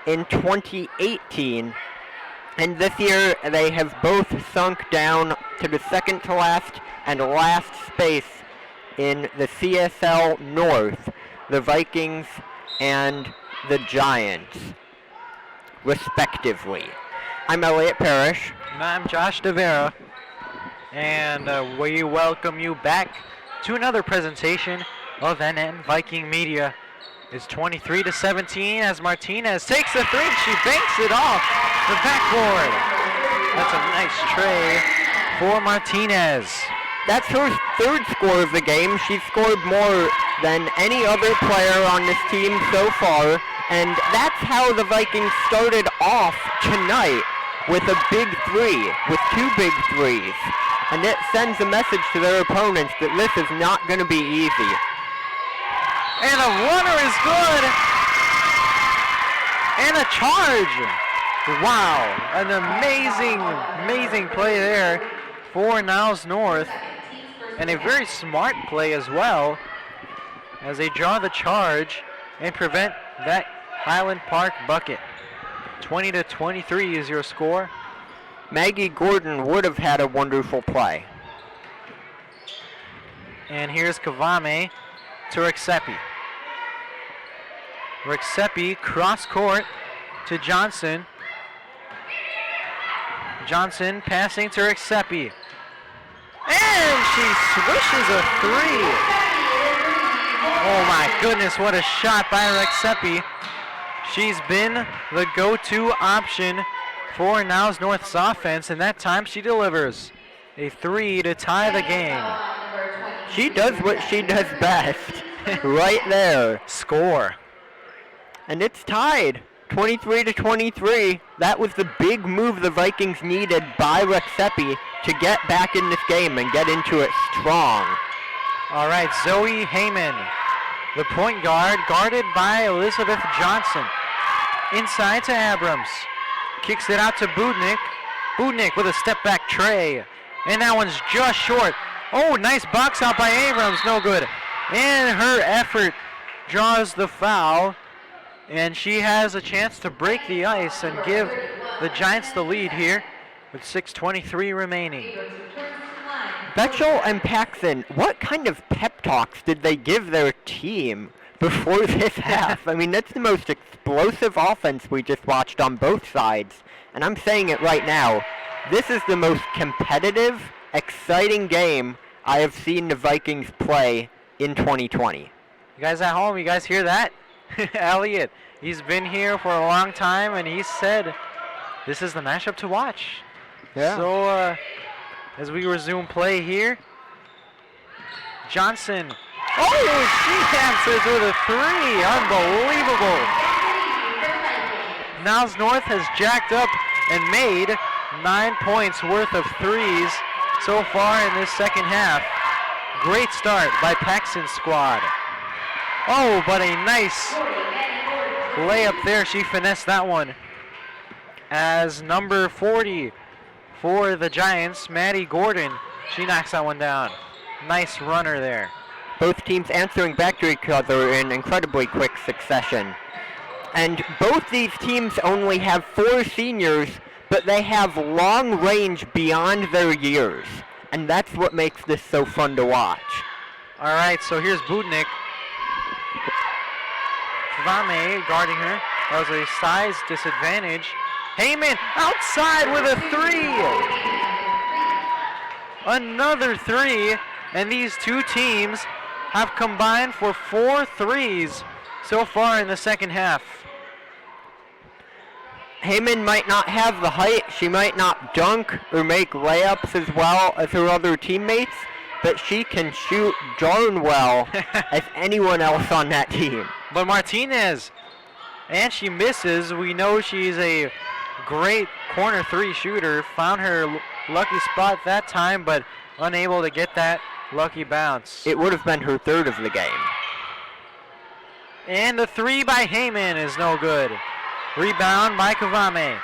in 2018, and this year they have both sunk down to the second to last and last space in the CSL North, the Vikings and the Giants, respectively. I'm Elliot Parrish. And I'm Josh DeVera. And we welcome you back to another presentation of NN Viking Media. It's 23-17 as Martinez takes the three. She banks it off the backboard. That's a nice tray for Martinez. That's her third score of the game. She's scored more than any other player on this team so far. And that's how the Vikings started off tonight, with a big three, with two big threes. And it sends a message to their opponents that this is not going to be easy. And a runner is good. And a charge. Wow, an amazing play there for Niles North. And a very smart play as well, as they draw the charge and prevent that Highland Park bucket. 20-23 is your score. Maggie Gordon would have had a wonderful play. And here's Kavame to Rexepi. Rexepi cross court to Johnson. Johnson passing to Rexepi. And she swishes a three. Oh my goodness, what a shot by Rexepi. She's been the go-to option for Niles North's offense, and that time she delivers a three to tie the game. She does what she does best, right there. Score. And it's tied, 23-23. That was the big move the Vikings needed by Rexepi to get back in this game and get into it strong. All right, Zoe Heyman, the point guard, guarded by Elizabeth Johnson. Inside to Abrams. Kicks it out to Budnik. Budnik with a step-back tray. And that one's just short. Oh, nice box out by Abrams. No good. And her effort draws the foul. And she has a chance to break the ice and give the Giants the lead here with 6:23 remaining. Betchel and Paxson, what kind of pep talks did they give their team before this half? I mean, that's the most explosive offense we just watched on both sides. And I'm saying it right now. This is the most competitive, exciting game I have seen the Vikings play in 2020. You guys at home, you guys hear that? Elliot, he's been here for a long time, and he said this is the matchup to watch. Yeah. So, as we resume play here, Johnson. Oh, she answers with a three. Unbelievable. Niles North has jacked up and made 9 points worth of threes so far in this second half. Great start by Paxton's squad. Oh, but a nice layup there. She finessed that one. As number 40 for the Giants, Maddie Gordon, she knocks that one down. Nice runner there. Both teams answering back to each other in incredibly quick succession. And both these teams only have 4 seniors, but they have long range beyond their years. And that's what makes this so fun to watch. All right, so here's Budnik. Vame guarding her. That was a size disadvantage. Heyman outside with a three. Another three, and these two teams have combined for 4 threes so far in the second half. Heyman might not have the height, she might not dunk or make layups as well as her other teammates, but she can shoot darn well as anyone else on that team. But Martinez, and she misses. We know she's a great corner three shooter. Found her lucky spot that time, but unable to get that lucky bounce. It would have been her third of the game. And the three by Heyman is no good. Rebound by Kavame.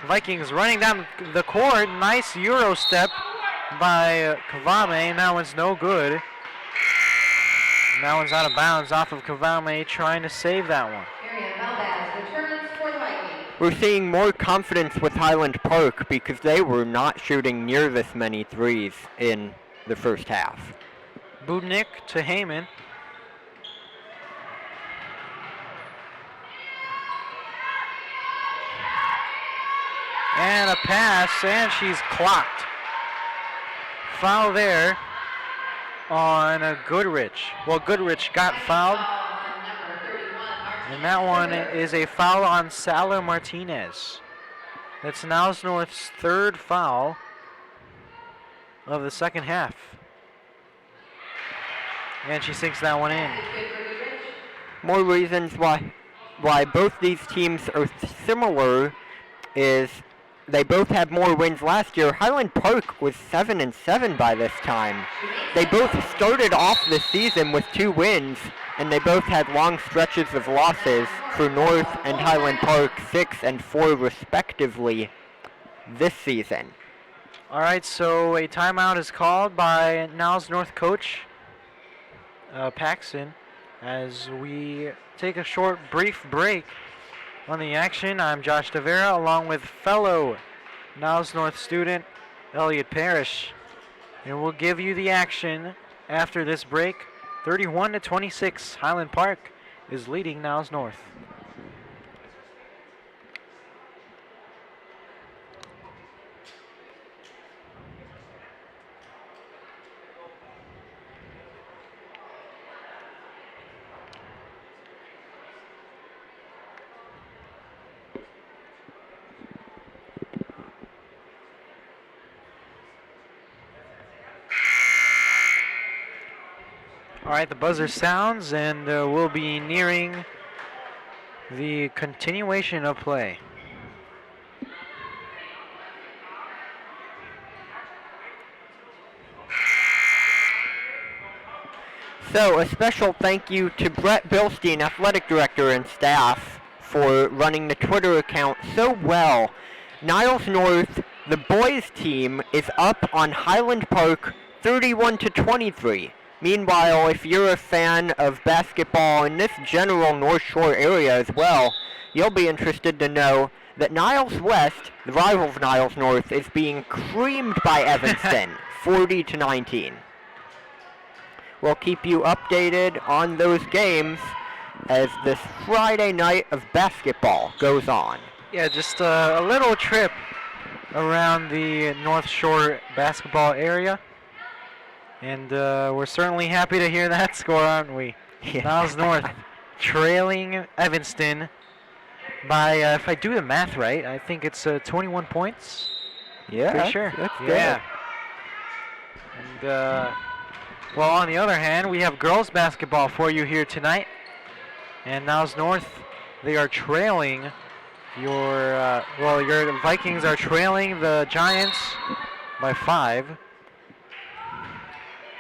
Vikings running down the court. Nice Euro step by Kavame. And that one's no good. And that one's out of bounds off of Kavame trying to save that one. Returns for the Vikings. We're seeing more confidence with Highland Park because they were not shooting near this many threes in the first half. Budnik to Heyman. And a pass, and she's clocked. Foul there on Goodrich. Well, Goodrich got fouled. And that one is a foul on Salah Martinez. That's Niles North's third foul of the second half. And she sinks that one in. More reasons why both these teams are similar is they both had more wins last year. Highland Park was 7-7 by this time. They both started off the season with 2 wins, and they both had long stretches of losses for North and Highland Park, 6 and 4 respectively this season. All right, so a timeout is called by Niles North coach Paxson as we take a short, brief break on the action. I'm Josh Tavera along with fellow Niles North student Elliot Parrish, and we'll give you the action after this break. 31-26, Highland Park is leading Niles North. All right, the buzzer sounds, and we'll be nearing the continuation of play. So, a special thank you to Brett Bilstein, athletic director and staff, for running the Twitter account so well. Niles North, the boys team, is up on Highland Park 31-23. Meanwhile, if you're a fan of basketball in this general North Shore area as well, you'll be interested to know that Niles West, the rival of Niles North, is being creamed by Evanston, 40-19. We'll keep you updated on those games as this Friday night of basketball goes on. Yeah, just a little trip around the North Shore basketball area. And we're certainly happy to hear that score, aren't we? Yeah. Niles North trailing Evanston by, if I do the math right, I think it's 21 points. Yeah, pretty sure. That's good. Yeah. And, well, on the other hand, we have girls basketball for you here tonight. And Niles North, they are trailing your Vikings are trailing the Giants by 5.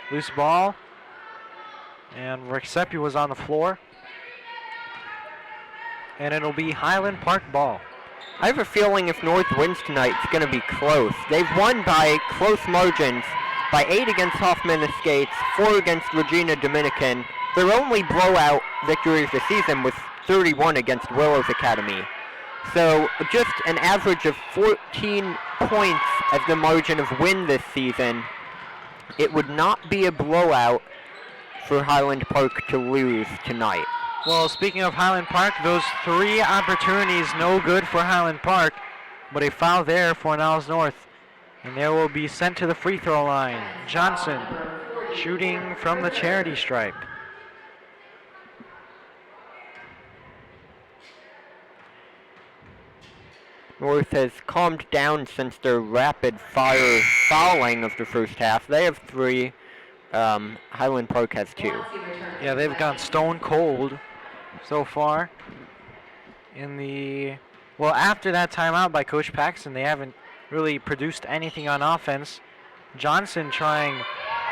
Loose ball, and Rexepi was on the floor, and it'll be Highland Park ball. I have a feeling if North wins tonight, it's going to be close. They've won by close margins, by 8 against Hoffman Estates, 4 against Regina Dominican. Their only blowout victory of the season was 31 against Willows Academy. So just an average of 14 points as the margin of win this season. It would not be a blowout for Highland Park to lose tonight. Well, speaking of Highland Park, those 3 opportunities no good for Highland Park, but a foul there for Niles North. And they will be sent to the free throw line. Johnson shooting from the charity stripe. North has calmed down since their rapid-fire fouling of the first half. They have 3. Highland Park has 2. Yeah, they've gone stone cold so far. After that timeout by Coach Paxson, they haven't really produced anything on offense. Johnson trying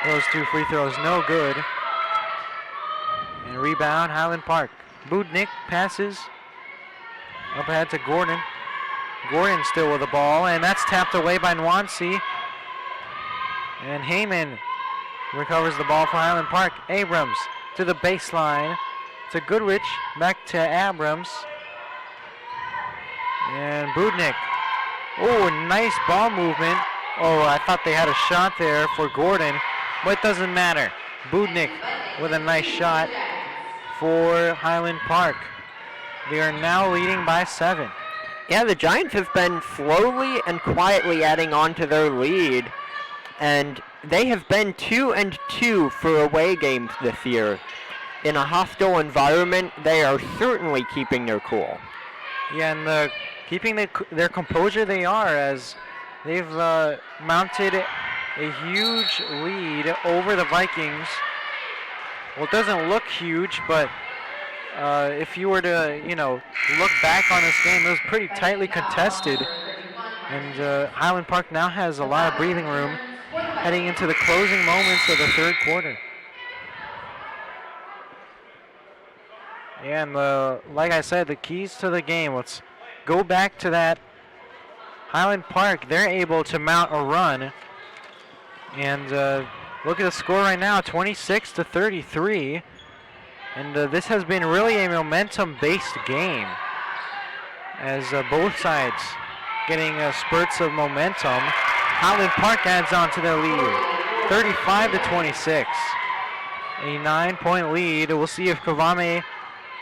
those 2 free throws, no good. And rebound, Highland Park. Budnik passes up ahead to Gordon. Gordon still with the ball, and that's tapped away by Nwansi. And Heyman recovers the ball for Highland Park. Abrams to the baseline to Goodrich, back to Abrams. And Budnik. Oh, nice ball movement. Oh, I thought they had a shot there for Gordon, but it doesn't matter. Budnik with a nice shot for Highland Park. They are now leading by 7. Yeah, the Giants have been slowly and quietly adding on to their lead, and they have been 2-2 for away games this year. In a hostile environment, they are certainly keeping their cool. Yeah, and keeping their composure they are, as they've mounted a huge lead over the Vikings. Well, it doesn't look huge, but if you were to, look back on this game, it was pretty tightly contested. And Highland Park now has a lot of breathing room heading into the closing moments of the third quarter. And like I said, the keys to the game, let's go back to that. Highland Park, they're able to mount a run. And look at the score right now, 26-33. And this has been really a momentum-based game, as both sides getting spurts of momentum. Highland Park adds on to their lead, 35-26. A 9-point lead. We'll see if Kavame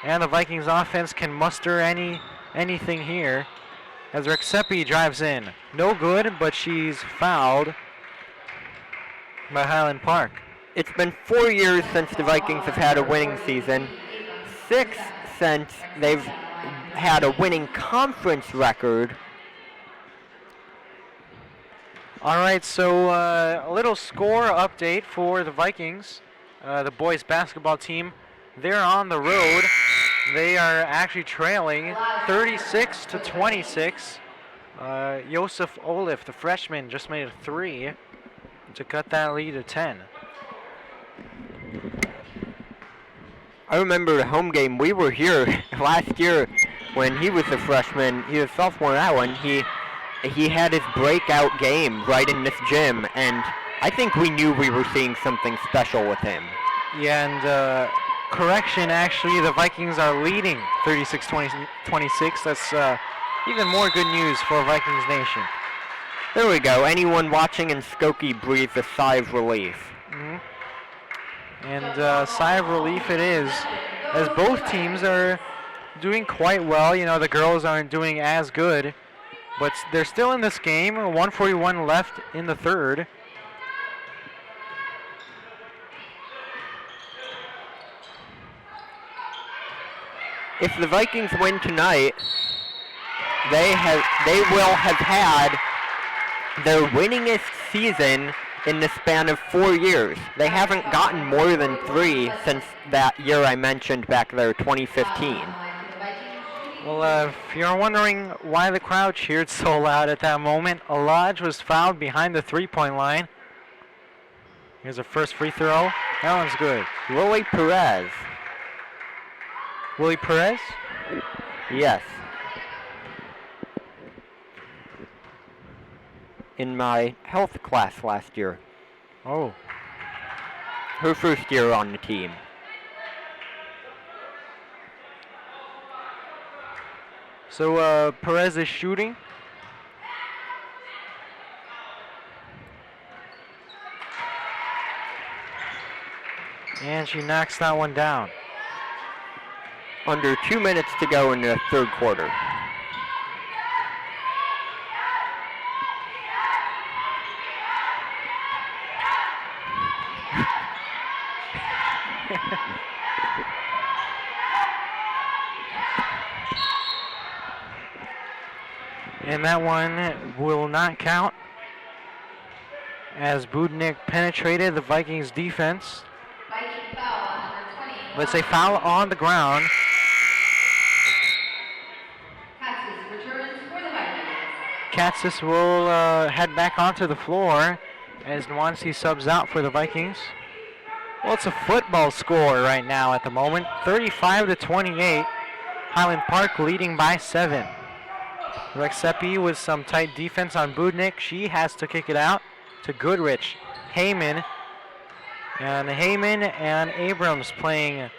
and the Vikings offense can muster anything here, as Rexepi drives in. No good, but she's fouled by Highland Park. It's been 4 years since the Vikings have had a winning season, 6 since they've had a winning conference record. All right, so a little score update for the Vikings, the boys basketball team. They're on the road. They are actually trailing 36-26. Joseph Olif, the freshman, just made a 3 to cut that lead to 10. I remember the home game. We were here last year when he was a freshman. He was a sophomore now, and he had his breakout game right in this gym, and I think we knew we were seeing something special with him. Yeah, and correction, actually, the Vikings are leading 36-26. That's even more good news for Vikings Nation. There we go. Anyone watching in Skokie breathes a sigh of relief. Mm-hmm. And sigh of relief it is, as both teams are doing quite well. You know, the girls aren't doing as good, but they're still in this game. 1:41 left in the third. If the Vikings win tonight, they will have had their winningest season in the span of 4 years. They haven't gotten more than 3 since that year I mentioned back there, 2015. Well, if you're wondering why the crowd cheered so loud at that moment, Alaj was fouled behind the three-point line. Here's a first free throw. That one's good. Willie Perez. Willie Perez? Yes. In my health class last year. Oh. Her first year on the team. So Perez is shooting. And she knocks that one down. Under 2 minutes to go in the third quarter. And that one will not count, as Budnik penetrated the Vikings defense. But it's a foul on the ground. Katsis will head back onto the floor as Nwansi subs out for the Vikings. Well, it's a football score right now at the moment, 35-28. Highland Park leading by 7. Rexepi with some tight defense on Budnik. She has to kick it out to Goodrich. Heyman. And Heyman and Abrams playing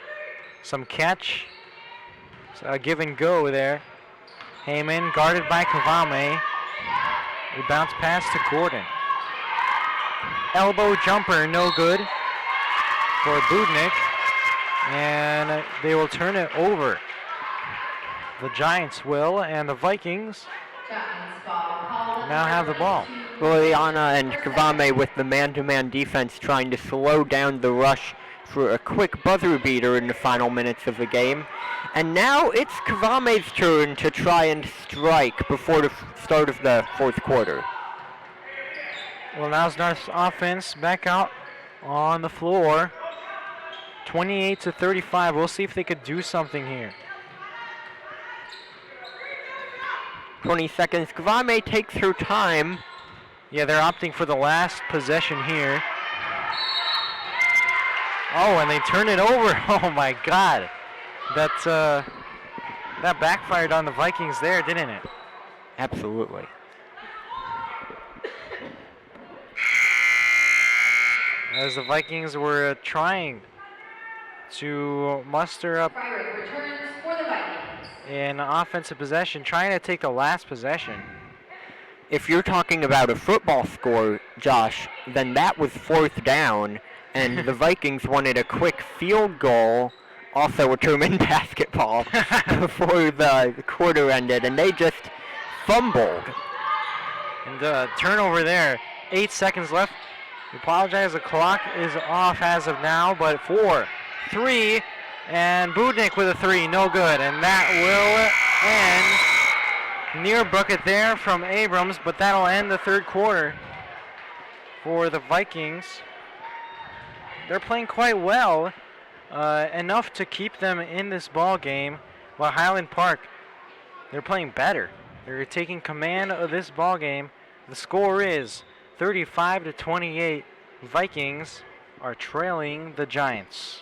some catch. So a give and go there. Heyman guarded by Kavame. A bounce pass to Gordon. Elbow jumper, no good for Budnik. And they will turn it over. The Giants will, and the Vikings now have the ball. Liliana and Kavame with the man-to-man defense trying to slow down the rush for a quick buzzer beater in the final minutes of the game. And now it's Kavame's turn to try and strike before the start of the fourth quarter. Well, now's North's offense back out on the floor. 28-35. We'll see if they could do something here. 20 seconds. Kavame takes her time. Yeah, they're opting for the last possession here. Oh, and they turn it over. Oh my God. That backfired on the Vikings there, didn't it? Absolutely. As the Vikings were trying to muster up Returns for the Vikings. an offensive possession, trying to take the last possession. If you're talking about a football score, Josh, then that was fourth down, and the Vikings wanted a quick field goal, also a term in basketball, before the quarter ended, and they just fumbled. And turnover there. 8 seconds left. We apologize, the clock is off as of now, but 4, 3, and Budnik with a 3, no good. And that will end near bucket there from Abrams, but that'll end the third quarter for the Vikings. They're playing quite well, enough to keep them in this ball game, while Highland Park, they're playing better. They're taking command of this ball game. The score is 35-28. Vikings are trailing the Giants.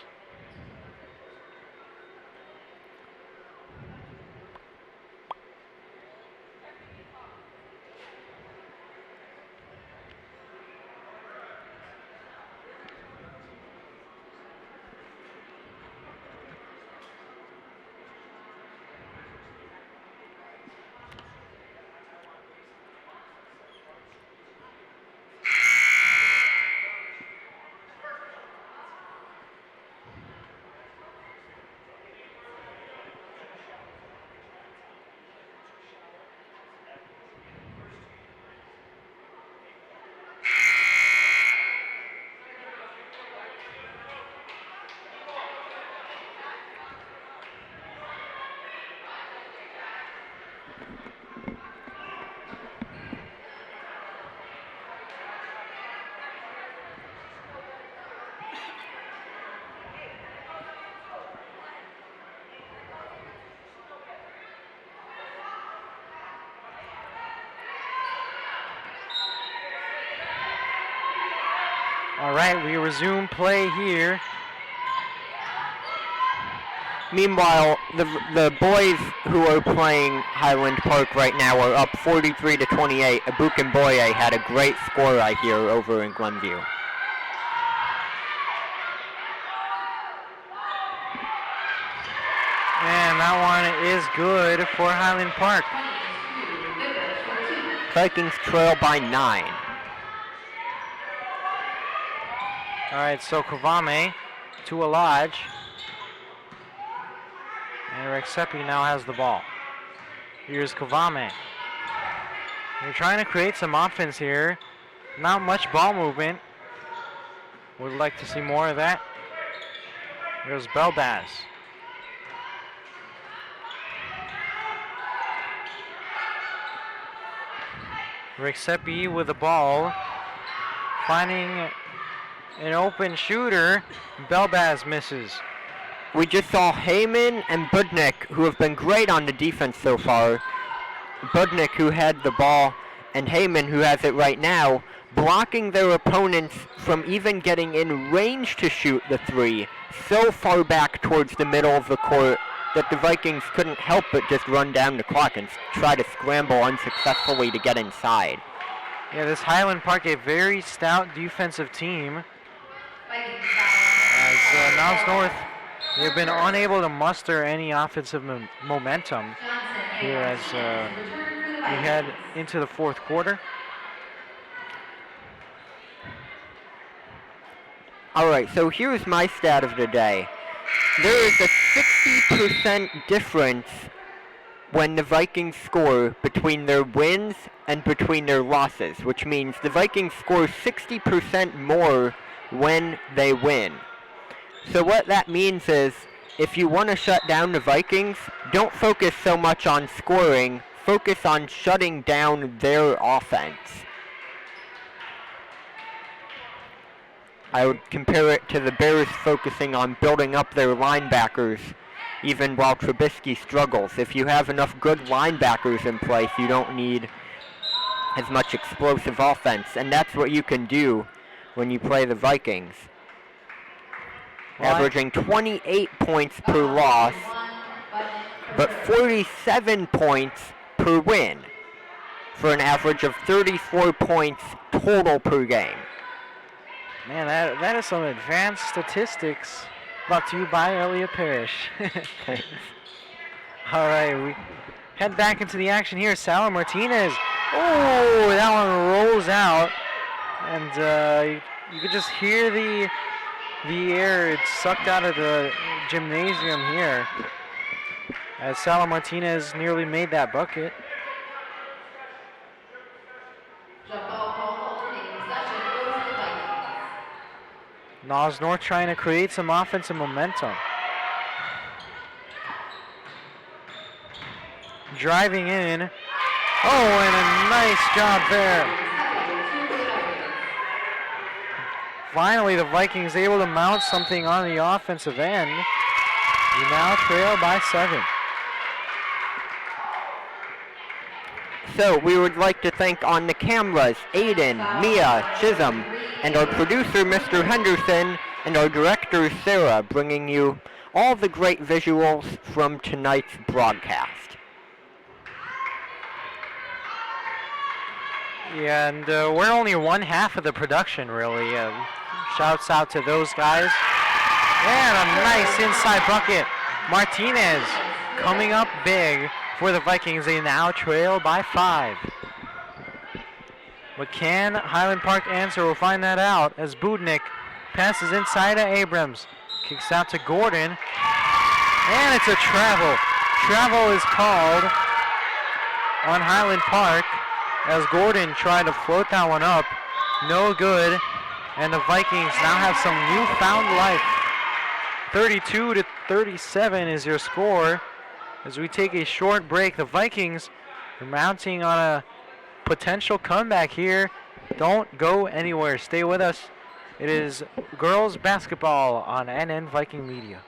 All right, we resume play here. Meanwhile, the boys who are playing Highland Park right now are up 43-28. Abukenboye had a great score, I hear, over in Glenview. And that one is good for Highland Park. Vikings trail by 9. All right, so Kavame to Alaj. And Rexepi now has the ball. Here's Kavame. They're trying to create some offense here. Not much ball movement. Would like to see more of that. Here's Belbaz. Rexepi with the ball. Finding an open shooter. Belbaz misses. We just saw Heyman and Budnik, who have been great on the defense so far. Budnik, who had the ball, and Heyman, who has it right now, blocking their opponents from even getting in range to shoot the three, so far back towards the middle of the court that the Vikings couldn't help but just run down the clock and try to scramble unsuccessfully to get inside. Yeah, this Highland Park, a very stout defensive team. As Niles North, they've been unable to muster any offensive momentum here as we head into the fourth quarter. All right, so here's my stat of the day. There is a 60% difference when the Vikings score between their wins and between their losses, which means the Vikings score 60% more when they win. So what that means is, if you want to shut down the Vikings, don't focus so much on scoring, focus on shutting down their offense. I would compare it to the Bears focusing on building up their linebackers even while Trubisky struggles. If you have enough good linebackers in place, you don't need as much explosive offense, and that's what you can do when you play the Vikings. Averaging 28 points per loss, but 47 points per win, for an average of 34 points total per game. Man, that is some advanced statistics brought to you by Elliot Parrish. All right, we head back into the action here. Sal Martinez. Oh, that one rolls out. And you could just hear the air. It's sucked out of the gymnasium here. As Sal Martinez nearly made that bucket. Niles North trying to create some offensive momentum. Driving in. Oh, and a nice job there. Finally, the Vikings able to mount something on the offensive end. We now trail by 7. So we would like to thank on the cameras Aiden, Mia, Chisholm, and our producer Mr. Henderson, and our director Sarah, bringing you all the great visuals from tonight's broadcast. Yeah, and we're only one half of the production, really. Shouts out to those guys. And a nice inside bucket. Martinez coming up big for the Vikings. They now trail by 5. But can Highland Park answer? We'll find that out as Budnik passes inside to Abrams. Kicks out to Gordon. And it's a travel. Travel is called on Highland Park as Gordon tried to float that one up. No good. And the Vikings now have some newfound life. 32-37 is your score. As we take a short break, the Vikings are mounting on a potential comeback here. Don't go anywhere. Stay with us. It is girls basketball on NN Viking Media.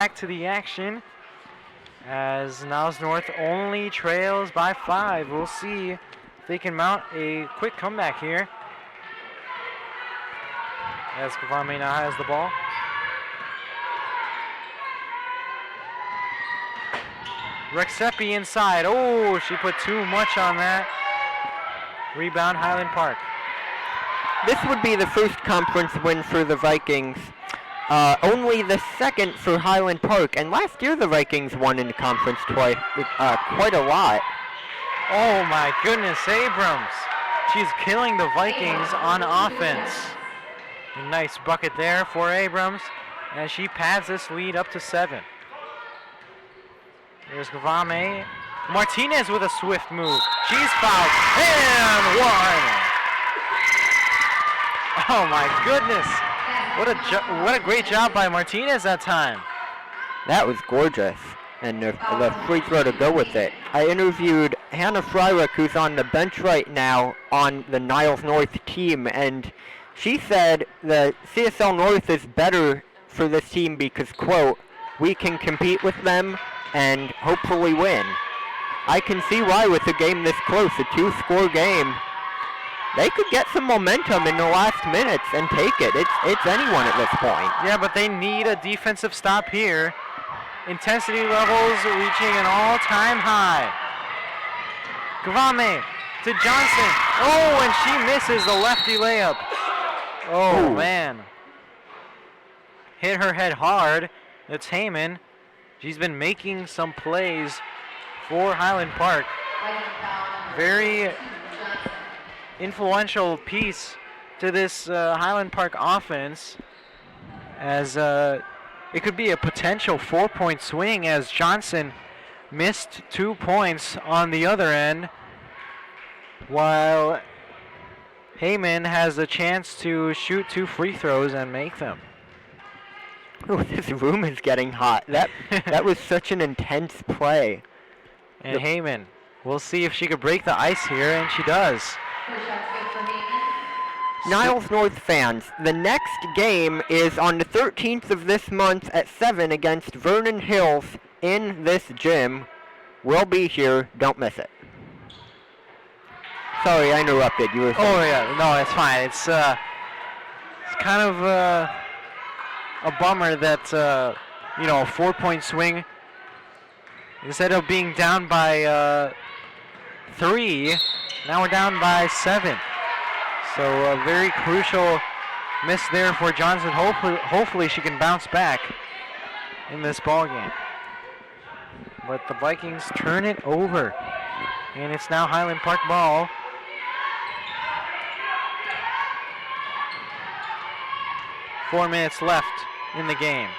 Back to the action as Niles North only trails by 5. We'll see if they can mount a quick comeback here. As Kavame now has the ball. Rexepi inside. Oh, she put too much on that. Rebound, Highland Park. This would be the first conference win for the Vikings. Only the second for Highland Park. And last year the Vikings won in the conference twice, quite a lot. Oh my goodness, Abrams. She's killing the Vikings on offense. A nice bucket there for Abrams as she pads this lead up to 7. There's Gavame. Martinez with a swift move. She's fouled. And one. Oh my goodness. What a great job by Martinez that time. That was gorgeous. And the free throw to go with it. I interviewed Hannah Fryrick, who's on the bench right now on the Niles North team, and she said that CSL North is better for this team because, quote, we can compete with them and hopefully win. I can see why with a game this close, a 2-score game, they could get some momentum in the last minutes and take it. It's anyone at this point. Yeah, but they need a defensive stop here. Intensity levels reaching an all-time high. Gavame to Johnson. Oh, and she misses the lefty layup. Oh, man. Hit her head hard. It's Heyman. She's been making some plays for Highland Park. Very influential piece to this Highland Park offense, as it could be a potential 4-point swing as Johnson missed 2 points on the other end, while Heyman has a chance to shoot 2 free throws and make them. Oh, this room is getting hot. That was such an intense play. And Heyman, we'll see if she could break the ice here, and she does. Niles North fans, the next game is on the 13th of this month at 7 against Vernon Hills in this gym. We'll be here. Don't miss it. Sorry, I interrupted. You were saying. Oh, yeah. No, it's fine. It's kind of a bummer that, a 4-point swing, instead of being down by 3, now we're down by 7. So a very crucial miss there for Johnson. Hopefully she can bounce back in this ball game. But the Vikings turn it over, and it's now Highland Park ball. Four minutes left in the game.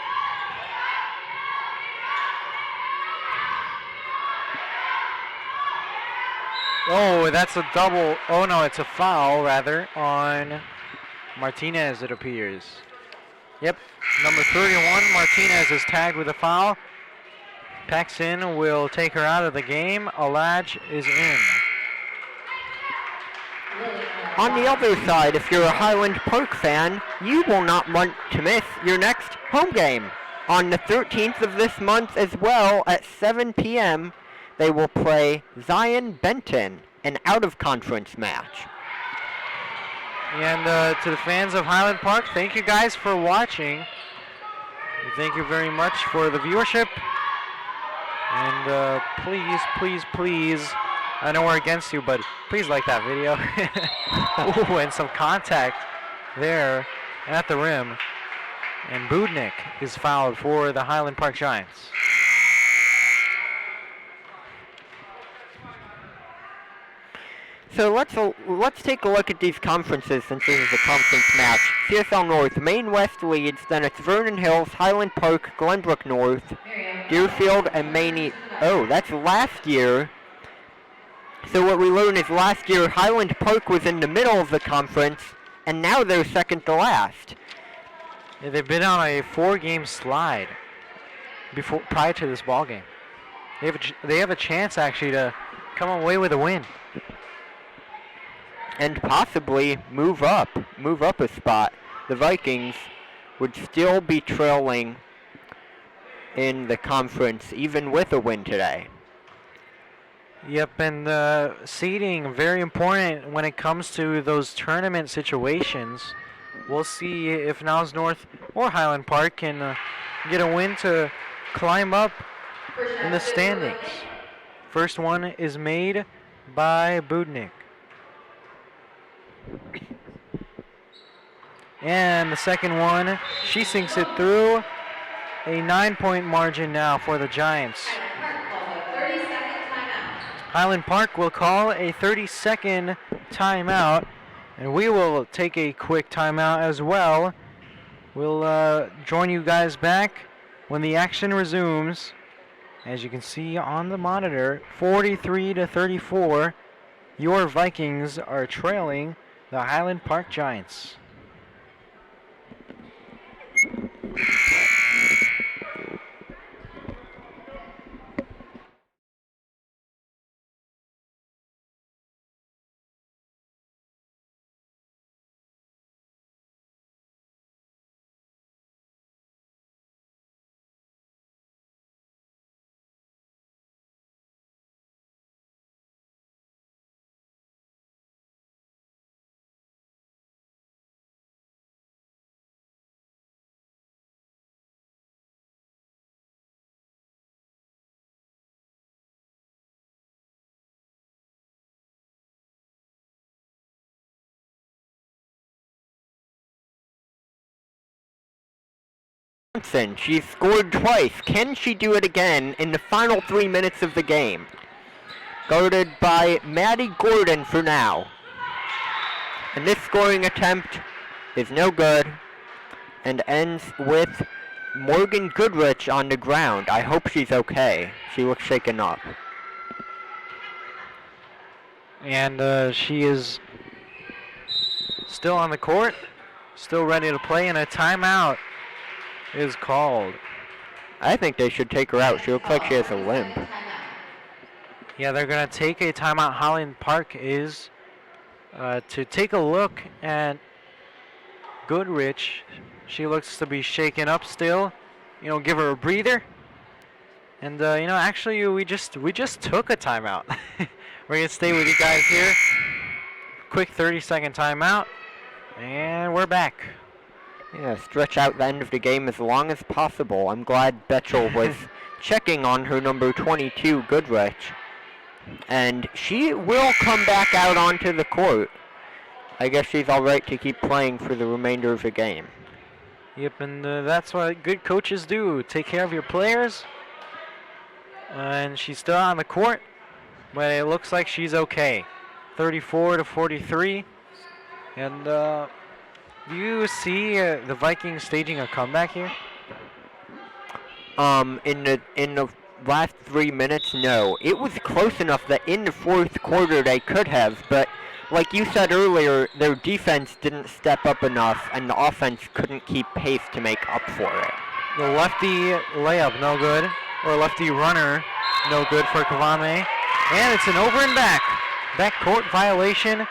Oh, that's a double. Oh, no, it's a foul, rather, on Martinez, it appears. Yep, number 31, Martinez is tagged with a foul. Paxson will take her out of the game. Alaj is in. On the other side, if you're a Highland Park fan, you will not want to miss your next home game. On the 13th of this month as well, at 7 p.m., they will play Zion Benton, an out-of-conference match. And to the fans of Highland Park, thank you guys for watching. Thank you very much for the viewership. And please, please, please, I know we're against you, but please like that video. Ooh, and some contact there at the rim. And Budnik is fouled for the Highland Park Giants. So let's take a look at these conferences since this is a conference match. CSL North, Maine West leads, then it's Vernon Hills, Highland Park, Glenbrook North, Deerfield, and Maine East. Oh, that's last year. So what we learned is last year Highland Park was in the middle of the conference, and now they're second to last. Yeah, they've been on a 4-game slide prior to this ball game. They have a chance actually to come away with a win. And possibly move up a spot. The Vikings would still be trailing in the conference even with a win today. Yep, and seeding, very important when it comes to those tournament situations. We'll see if Niles North or Highland Park can get a win to climb up in the standings. First one is made by Budnik. And the second one, she sinks it through. A 9-point margin now for the Giants. Highland Park will call a 30-second timeout, and we will take a quick timeout as well. We'll join you guys back when the action resumes. As you can see on the monitor, 43-34, your Vikings are trailing the Highland Park Giants. She scored twice. Can she do it again in the final 3 minutes of the game? Guarded by Maddie Gordon for now. And this scoring attempt is no good and ends with Morgan Goodrich on the ground. I hope she's okay. She looks shaken up. And she is still on the court, still ready to play, and a timeout is called. I think they should take her out. She looks like she has a limp. Yeah, they're going to take a timeout. Highland Park is to take a look at Goodrich. She looks to be shaken up still. You know, give her a breather. And you know, actually, we just took a timeout. We're going to stay with you guys here. Quick 30-second timeout, and we're back. Yeah, stretch out the end of the game as long as possible. I'm glad Betchel was checking on her number 22, Goodrich. And she will come back out onto the court. I guess she's all right to keep playing for the remainder of the game. Yep, and that's what good coaches do. Take care of your players. And she's still on the court, but it looks like she's okay. 34-43. And do you see the Vikings staging a comeback here? In the last 3 minutes, no. It was close enough that in the fourth quarter they could have, but like you said earlier, their defense didn't step up enough, and the offense couldn't keep pace to make up for it. The lefty layup, no good. Or lefty runner, no good for Kavame. And it's an over and back. Backcourt violation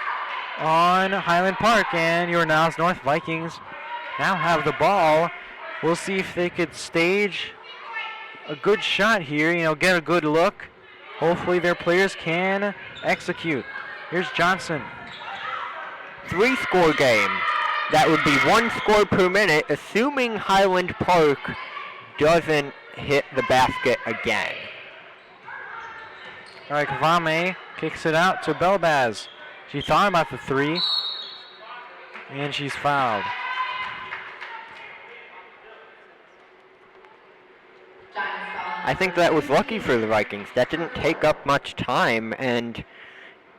on Highland Park, and your Niles North Vikings now have the ball. We'll see if they could stage a good shot here, you know, get a good look. Hopefully their players can execute. Here's Johnson. 3-score game. That would be 1 score per minute, assuming Highland Park doesn't hit the basket again. All right, Kavame kicks it out to Belbaz. She thought about the 3, and she's fouled. I think that was lucky for the Vikings. That didn't take up much time, and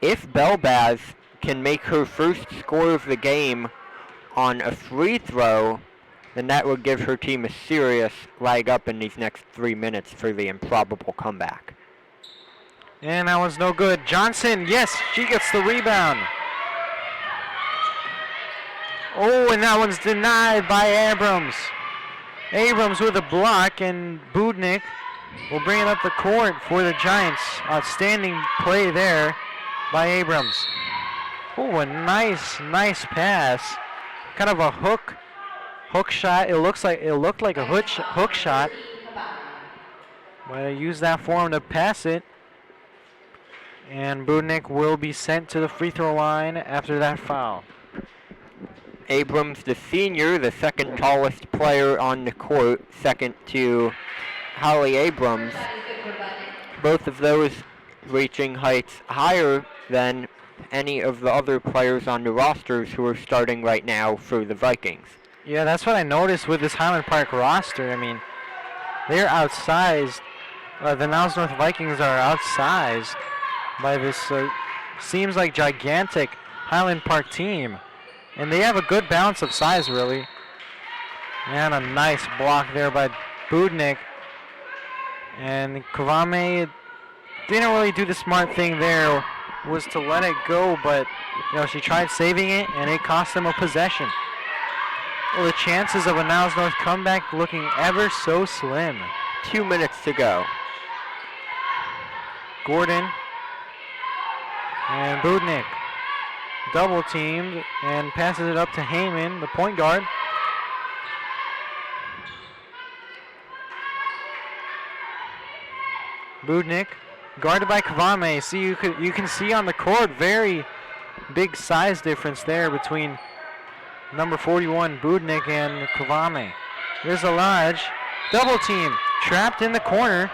if Belbaz can make her first score of the game on a free throw, then that would give her team a serious leg up in these next 3 minutes for the improbable comeback. And that one's no good. Johnson, yes, she gets the rebound. Oh, and that one's denied by Abrams. Abrams with a block, and Budnik will bring it up the court for the Giants. Outstanding play there by Abrams. Oh, a nice pass. Kind of a hook shot. It looked like a hook shot. But I used that for him to pass it. And Budnik will be sent to the free throw line after that foul. Abrams, the senior, the second tallest player on the court, second to Holly Abrams, First shot is good for Button. both of those reaching heights higher than any of the other players on the rosters who are starting right now for the Vikings. Yeah, that's what I noticed with this Highland Park roster. I mean, they're outsized. The Niles North Vikings are outsized by this seems like gigantic Highland Park team. And they have a good balance of size, really. And a nice block there by Budnik. And Kavame didn't really do the smart thing there, was to let it go, but she tried saving it, and it cost them a possession. Well, the chances of a Niles North comeback looking ever so slim. 2 minutes to go. Gordon and Budnik double teamed and passes it up to Heyman, the point guard. Budnik guarded by Kavame. See, you can see on the court very big size difference there between number 41 Budnik and Kavame. There's a large double team trapped in the corner.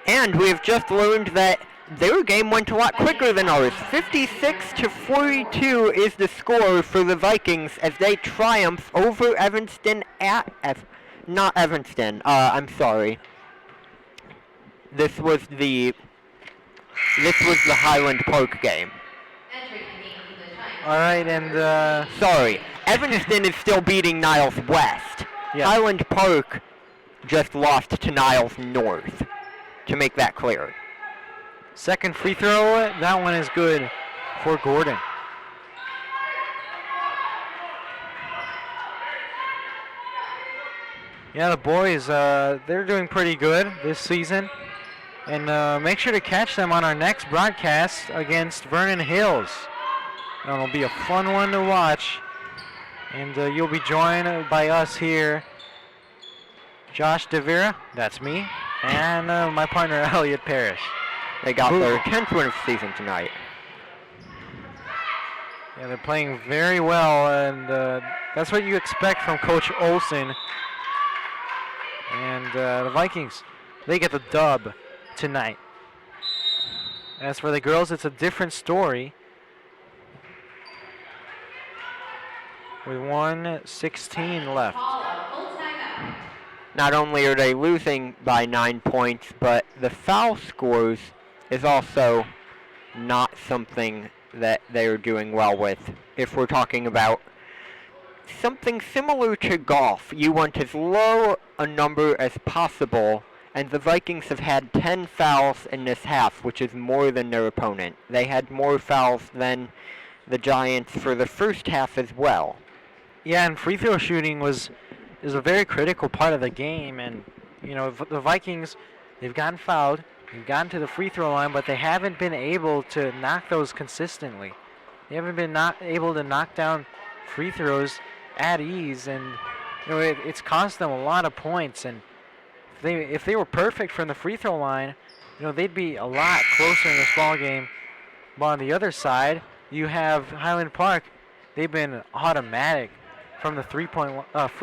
And we have just learned that their game went a lot quicker than ours. 56-42 is the score for the Vikings as they triumph over Evanston at not Evanston. I'm sorry. This was the Highland Park game. All right, and sorry, Evanston is still beating Niles West. Yeah. Highland Park just lost to Niles North. To make that clear. Second free throw, that one is good for Gordon. Yeah, the boys, they're doing pretty good this season. And make sure to catch them on our next broadcast against Vernon Hills. It'll be a fun one to watch. And you'll be joined by us here. Josh DeVera, that's me, and my partner Elliot Parrish. They got their 10th win of the season tonight. Yeah, they're playing very well, and that's what you expect from Coach Olson. And the Vikings, they get the dub tonight. As for the girls, it's a different story. With 1:16 left. Not only are they losing by 9 points, but the foul scores is also not something that they are doing well with. If we're talking about something similar to golf, you want as low a number as possible, and the Vikings have had 10 fouls in this half, which is more than their opponent. They had more fouls than the Giants for the first half as well. Yeah, and free throw shooting is a very critical part of the game, and the Vikings, they've gotten fouled, they've gotten to the free throw line, but they haven't been able to knock those consistently. They haven't been able to knock down free throws at ease, and it's cost them a lot of points. And if they were perfect from the free throw line, they'd be a lot closer in this ball game. But on the other side, you have Highland Park. They've been automatic from the free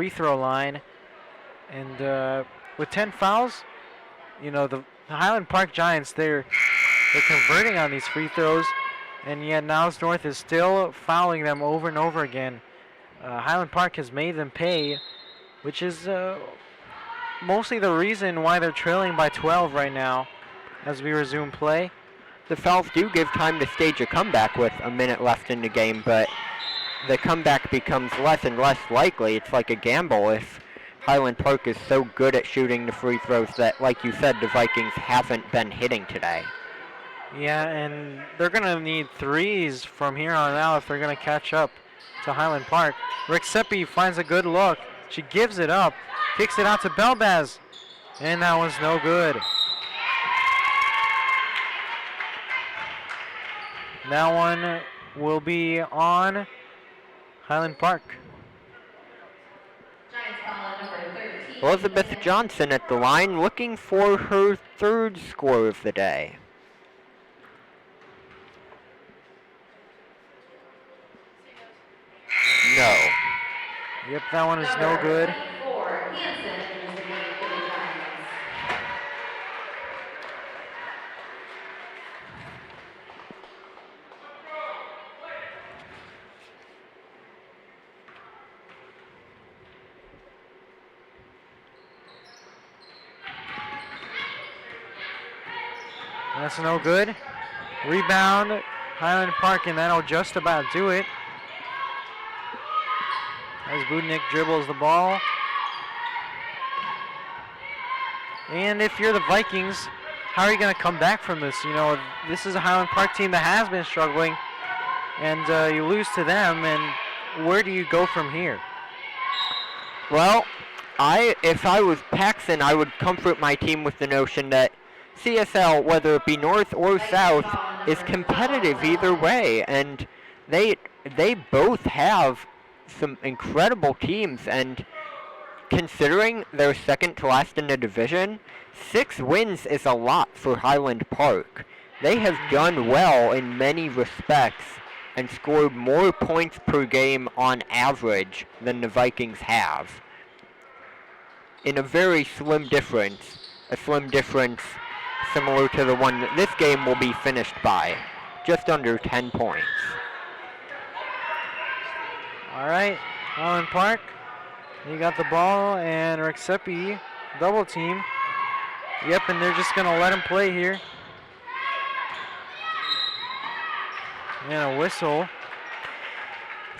throw line, and with 10 fouls, the Highland Park Giants, they're converting on these free throws, and yet Niles North is still fouling them over and over again. Highland Park has made them pay, which is mostly the reason why they're trailing by 12 right now as we resume play. The fouls do give time to stage a comeback with a minute left in the game, but the comeback becomes less and less likely. It's like a gamble if Highland Park is so good at shooting the free throws that, like you said, the Vikings haven't been hitting today. Yeah, and they're going to need threes from here on out if they're going to catch up to Highland Park. Rick Seppi finds a good look. She gives it up, kicks it out to Belbaz, and that was no good. That one will be on Highland Park. Giants foul number 13. Elizabeth Johnson at the line looking for her third score of the day. No. Yep, that one is no good. Hansen enters the game for the Giants. That's no good. Rebound, Highland Park, and that'll just about do it. As Budnik dribbles the ball. And if you're the Vikings, how are you going to come back from this? You know, this is a Highland Park team that has been struggling, and you lose to them, and where do you go from here? Well, if I was Paxson, I would comfort my team with the notion that CSL, whether it be north or south, is competitive either way, and they both have some incredible teams, and considering they're second to last in the division, 6 wins is a lot for Highland Park. They have done well in many respects and scored more points per game on average than the Vikings have. In a very slim difference, similar to the one that this game will be finished by, just under 10 points. All right, Highland Park, you got the ball, and Rexepi double team. Yep, and they're just gonna let him play here. And a whistle.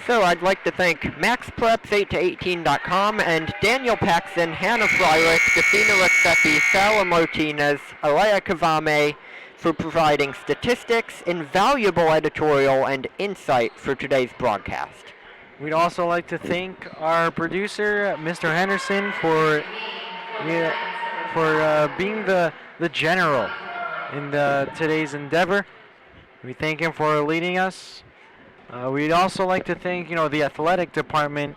So I'd like to thank MaxPreps8to18.com and Daniel Paxson, Hannah Fryrick, Defina Rexepi, Sala Martinez, Alea Kavame for providing statistics, invaluable editorial, and insight for today's broadcast. We'd also like to thank our producer, Mr. Henderson, for being the general in today's endeavor. We thank him for leading us. We'd also like to thank, the athletic department,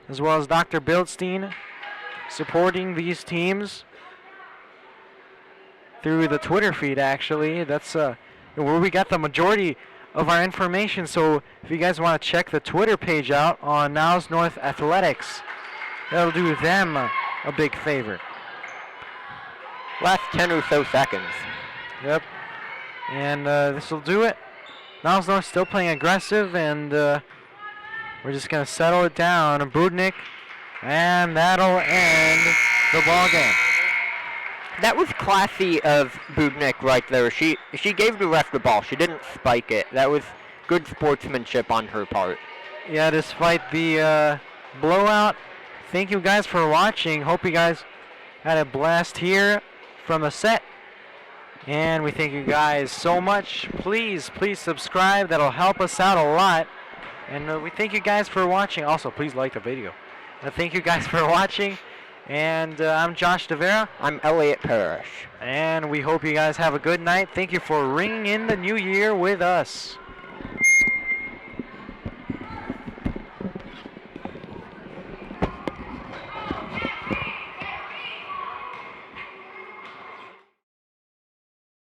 as well as Dr. Bildstein, supporting these teams through the Twitter feed. Actually, that's where we got the majority of our information. So if you guys want to check the Twitter page out on Niles North Athletics, that'll do them a big favor. Last 10 or so seconds. Yep. And this will do it. Niles North still playing aggressive, and we're just going to settle it down. Budnik, and that'll end the ball game. That was classy of Budnik right there. She gave the ref the ball. She didn't spike it. That was good sportsmanship on her part. Yeah, despite the blowout. Thank you guys for watching. Hope you guys had a blast here from the set. And we thank you guys so much. Please subscribe. That'll help us out a lot. And we thank you guys for watching. Also, please like the video. Thank you guys for watching. And I'm Josh DeVera. I'm Elliot Parrish. And we hope you guys have a good night. Thank you for ringing in the new year with us.